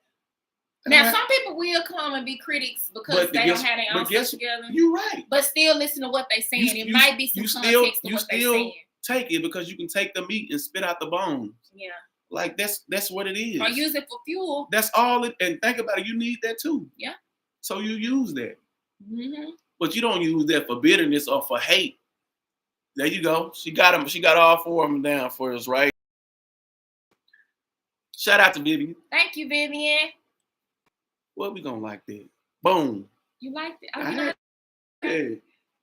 now, some people will come and be critics because they don't have their own stuff together. You're right. But still listen to what they're saying. It might be some context to what they're saying. Take it, because you can take the meat and spit out the bones. Yeah. Like that's what it is. Or use it for fuel. That's all it. And think about it. You need that too. Yeah. So you use that. Mm-hmm. But you don't use that for bitterness or for hate. There you go. She got them. She got all 4 of them down for us, right? Shout out to Vivian. Thank you, Vivian. What we gonna like that? Boom. You liked it? Yeah.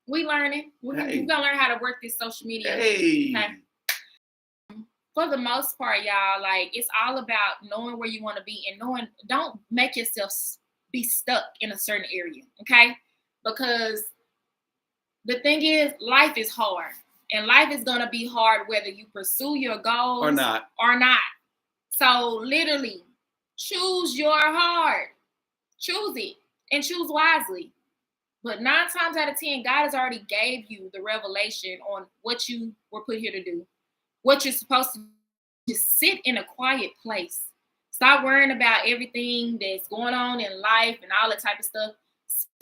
We learning. We're gonna learn how to work this social media. Hey. Okay. for the most part, y'all, like it's all about knowing where you want to be and knowing. Don't make yourself be stuck in a certain area, okay? Because the thing is, life is hard, and life is gonna be hard whether you pursue your goals or not. So literally, choose your heart. Choose it and choose wisely. But 9 times out of 10, God has already gave you the revelation on what you were put here to do, what you're supposed to do. Just sit in a quiet place. Stop worrying about everything that's going on in life and all that type of stuff.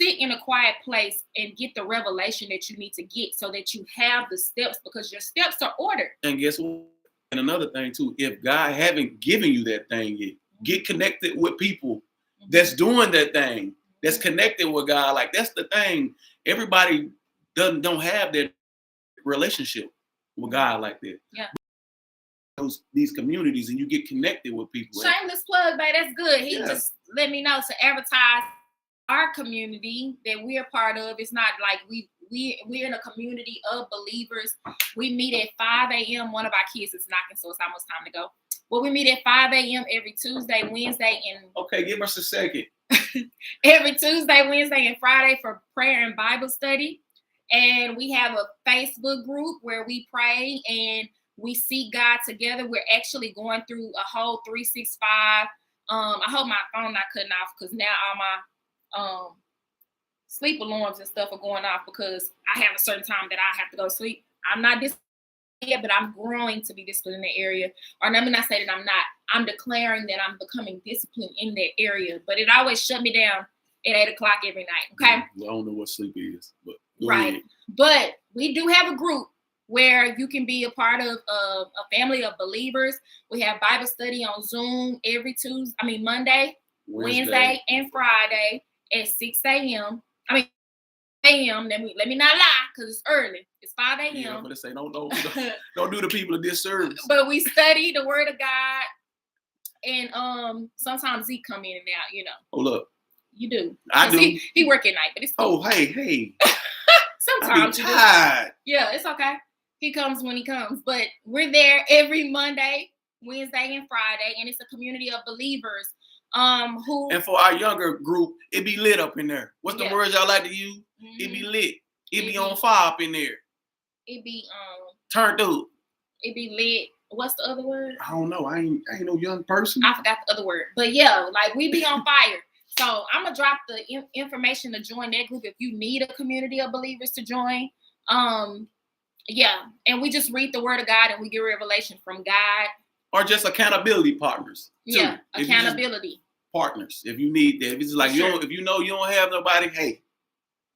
Sit in a quiet place and get the revelation that you need to get so that you have the steps, because your steps are ordered. And guess what? And another thing too, if God haven't given you that thing yet, get connected with people that's doing that thing, that's connected with God. Like that's the thing. Everybody don't have that relationship with God like that. Yeah. These communities, and you get connected with people. Shameless plug, babe. That's good. He just let me know to advertise our community that we're part of. It's not like we're in a community of believers. We meet at 5 a.m. One of our kids is knocking, so it's almost time to go. Well, we meet at 5 a.m. every Tuesday, Wednesday, and okay, give us a second. Every Tuesday, Wednesday, and Friday for prayer and Bible study. And we have a Facebook group where we pray and we seek God together. We're actually going through a whole 365. I hope my phone not cutting off, because now all my sleep alarms and stuff are going off because I have a certain time that I have to go to sleep. I'm not disciplined yet, but I'm growing to be disciplined in that area. Or let me not say that I'm not. I'm declaring that I'm becoming disciplined in that area. But it always shut me down at 8 o'clock every night. Okay. I don't know what sleep is, but right. Ahead. But we do have a group where you can be a part of a family of believers. We have Bible study on Zoom every Monday, Wednesday, and Friday at 6 a.m. a.m. Let me not lie, because it's early. It's 5 a.m. Yeah, I'm gonna say don't do the people a disservice. But we study the Word of God, and sometimes Zeke come in and out. You know. Hold up. You do. I do. He work at night, but it's cool. Oh hey. Sometimes I be tired. Yeah, it's okay. He comes when he comes, but we're there every Monday, Wednesday, and Friday, and it's a community of believers. Who and for our younger group, it be lit up in there. What's the words y'all like to use? Mm-hmm. It be lit. It be on fire up in there. It be turned up. It be lit. What's the other word? I don't know. I ain't no young person. I forgot the other word. But yeah, like we be on fire. So I'm gonna drop the information to join that group if you need a community of believers to join. Yeah, and we just read the Word of God and we get revelation from God. Or just accountability partners. Too. Yeah, accountability partners. If you need that, if it's like if you know you don't have nobody, hey,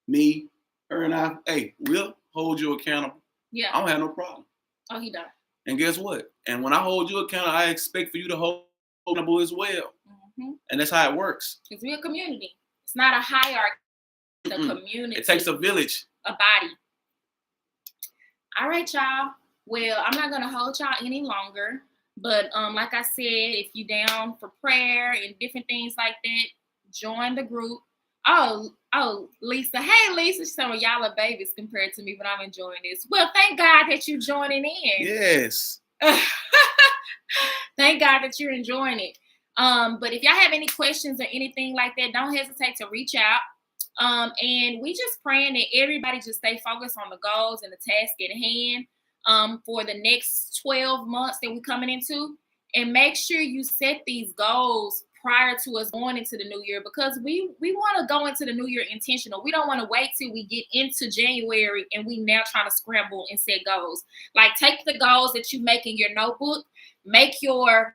me, her, and I, hey, we'll hold you accountable. Yeah, I don't have no problem. Oh, he don't. And guess what? And when I hold you accountable, I expect for you to hold accountable as well. Mm-hmm. And that's how it works. Because we're a community. It's not a hierarchy. It's a community. It takes a village. A body. All right, y'all. Well, I'm not going to hold y'all any longer. But like I said, if you down for prayer and different things like that, join the group. Oh, Lisa. Hey, Lisa. Some of y'all are babies compared to me, but I'm enjoying this. Well, thank God that you're joining in. Yes. Thank God that you're enjoying it. But if y'all have any questions or anything like that, don't hesitate to reach out. And we just praying that everybody just stay focused on the goals and the task at hand for the next 12 months that we're coming into. And make sure you set these goals prior to us going into the new year, because we want to go into the new year intentional. We don't want to wait till we get into January and we now trying to scramble and set goals. Like, take the goals that you make in your notebook, make your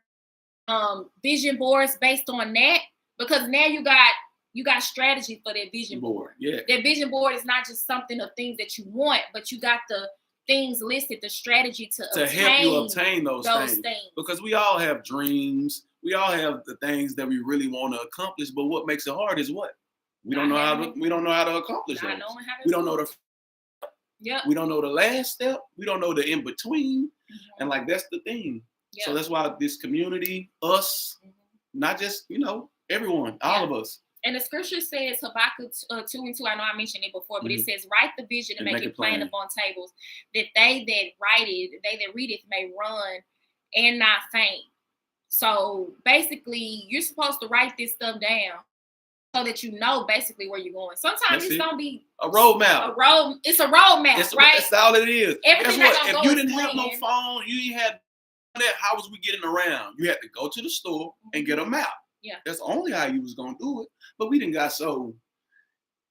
vision boards based on that, because now you got strategy for that vision board. Yeah. That vision board is not just something of things that you want, but you got the things listed, the strategy to help you obtain those things. Because we all have dreams. We all have the things that we really want to accomplish, but what makes it hard is what? We don't know how to accomplish those. We don't know we don't know the last step. We don't know the in between. Mm-hmm. And like, that's the thing. Yep. So that's why this community, us, not just, everyone, all of us. And the scripture says, Habakkuk 2:2, I know I mentioned it before, but it says, write the vision and make it plain upon tables, that they that read it may run and not faint. So basically, you're supposed to write this stuff down so that you know basically where you're going. Sometimes it's gonna be a roadmap. It's a roadmap, right? That's all it is. Everything Guess what? If you didn't have no phone, you didn't have that. How was we getting around? You had to go to the store and get a map. Yeah, that's only how you was gonna do it. But we didn't got so.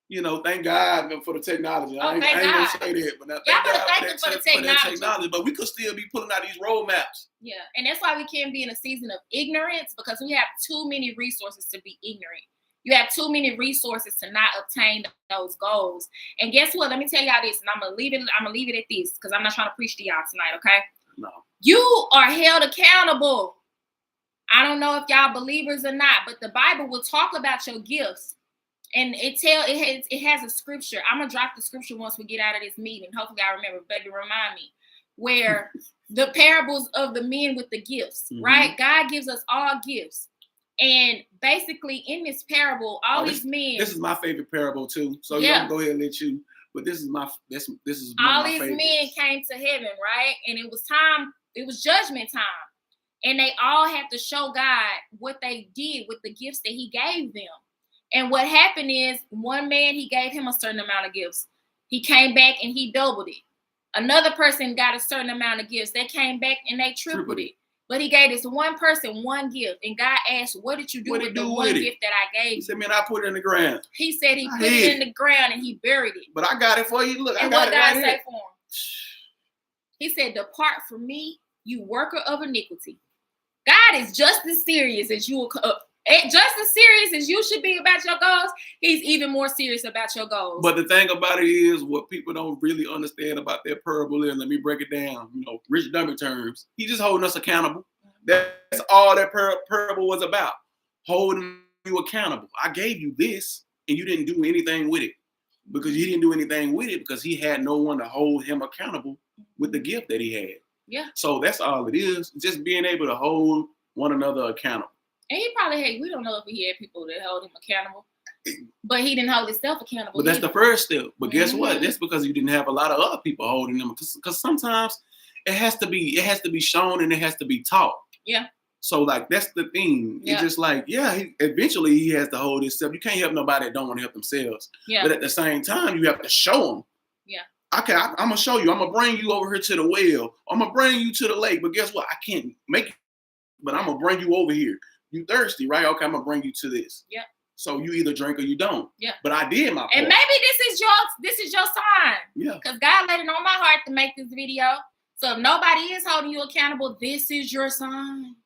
Thank God for the technology. I ain't gonna say that, but now thank God for the technology. But we could still be pulling out these roadmaps. Yeah, and that's why we can't be in a season of ignorance, because we have too many resources to be ignorant. You have too many resources to not obtain those goals. And guess what? Let me tell y'all this, and I'm gonna leave it at this, because I'm not trying to preach to y'all tonight, okay? No. You are held accountable. I don't know if y'all believers or not, but the Bible will talk about your gifts. And it has a scripture. I'm gonna drop the scripture once we get out of this meeting. Hopefully I remember, baby, remind me. Where the parables of the men with the gifts, right? God gives us all gifts. And basically in this parable, these men. This is my favorite parable too. So I'm gonna go ahead and let you, but this is this is all these men came to heaven, right? And it was judgment time. And they all had to show God what they did with the gifts that he gave them. And what happened is, one man, he gave him a certain amount of gifts. He came back and he doubled it. Another person got a certain amount of gifts. They came back and they tripled it. But he gave this one person one gift. And God asked, what did you do with the one gift that I gave you? He said, man, I put it in the ground. He said he put it in the ground and he buried it. But I got it for you. Look, and I got it right here. And what God said for him? He said, depart from me, you worker of iniquity. God is just as serious as you should be about your goals. He's even more serious about your goals. But the thing about it is, what people don't really understand about that parable is, let me break it down, rich dummy terms. He's just holding us accountable. That's all that parable was about. Holding you accountable. I gave you this and you didn't do anything with it. Because he didn't do anything with it because he had no one to hold him accountable with the gift that he had. Yeah. So that's all it is. Just being able to hold one another accountable. And he probably we don't know if he had people that held him accountable, but he didn't hold himself accountable. But that's the first step. But guess what? That's because you didn't have a lot of other people holding them. Because sometimes it has to be shown and it has to be taught. Yeah. So that's the thing. Yeah. It's just eventually he has to hold himself. You can't help nobody that don't want to help themselves. Yeah. But at the same time, you have to show them. Yeah. Okay, I'm gonna show you. I'm gonna bring you over here to the well. I'm gonna bring you to the lake. But guess what? I can't make it. But I'm gonna bring you over here. You thirsty, right? Okay, I'm gonna bring you to this. Yeah. So you either drink or you don't. Yeah. But I did my part. And maybe this is your sign. Yeah. Because God laid it on my heart to make this video. So if nobody is holding you accountable, this is your sign.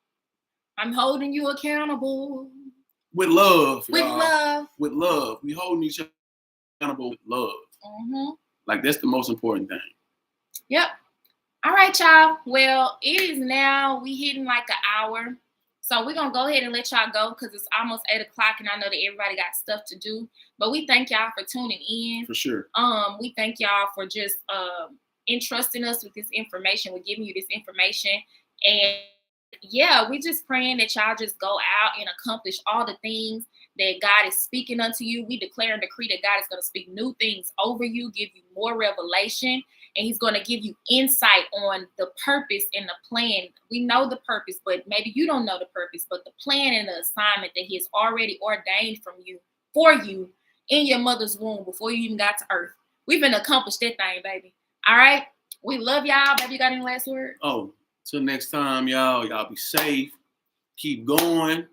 I'm holding you accountable. With love. With y'all. love. With love. We holding each other accountable with love. That's the most important thing. Yep. All right, y'all. Well, it is now, we hitting like an hour. So we're going to go ahead and let y'all go because it's almost 8 o'clock and I know that everybody got stuff to do. But we thank y'all for tuning in. For sure. We thank y'all for just entrusting us with this information. We're giving you this information. And yeah, we just praying that y'all just go out and accomplish all the things that God is speaking unto you. We declare and decree that God is going to speak new things over you, give you more revelation. And he's going to give you insight on the purpose and the plan. We know the purpose, but maybe you don't know the purpose, but the plan and the assignment that he has already ordained for you in your mother's womb before you even got to earth. We've been accomplished that thing, baby. All right. We love y'all. Baby, you got any last word? Oh, till next time, y'all. Y'all be safe. Keep going.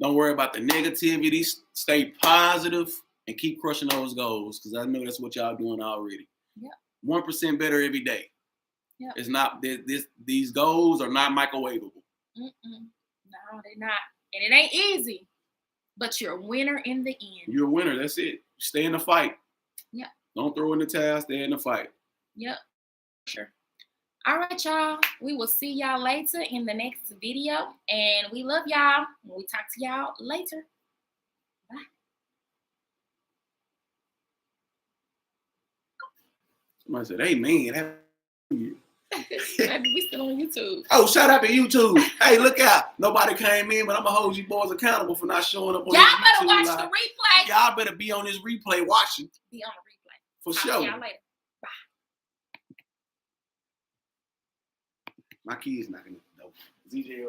Don't worry about the negativity. Stay positive and keep crushing those goals because I know that's what y'all doing already. Yeah. 1% better every day. Yeah. It's not these goals are not microwavable. No, they're not. And it ain't easy, but you're a winner in the end. You're a winner. That's it. Stay in the fight. Yeah. Don't throw in the towel. Stay in the fight. Yep. Sure. All right, y'all. We will see y'all later in the next video. And we love y'all. We'll talk to y'all later. Bye. Somebody said, hey, man. We still on YouTube. Oh, shout out to YouTube. Hey, look out. Nobody came in, but I'm going to hold you boys accountable for not showing up on y'all YouTube. Y'all better watch the replay. Y'all better be on this replay watching. Be on the replay. For Talk sure. To y'all later. Bye. My kids knocking at the door. ZJ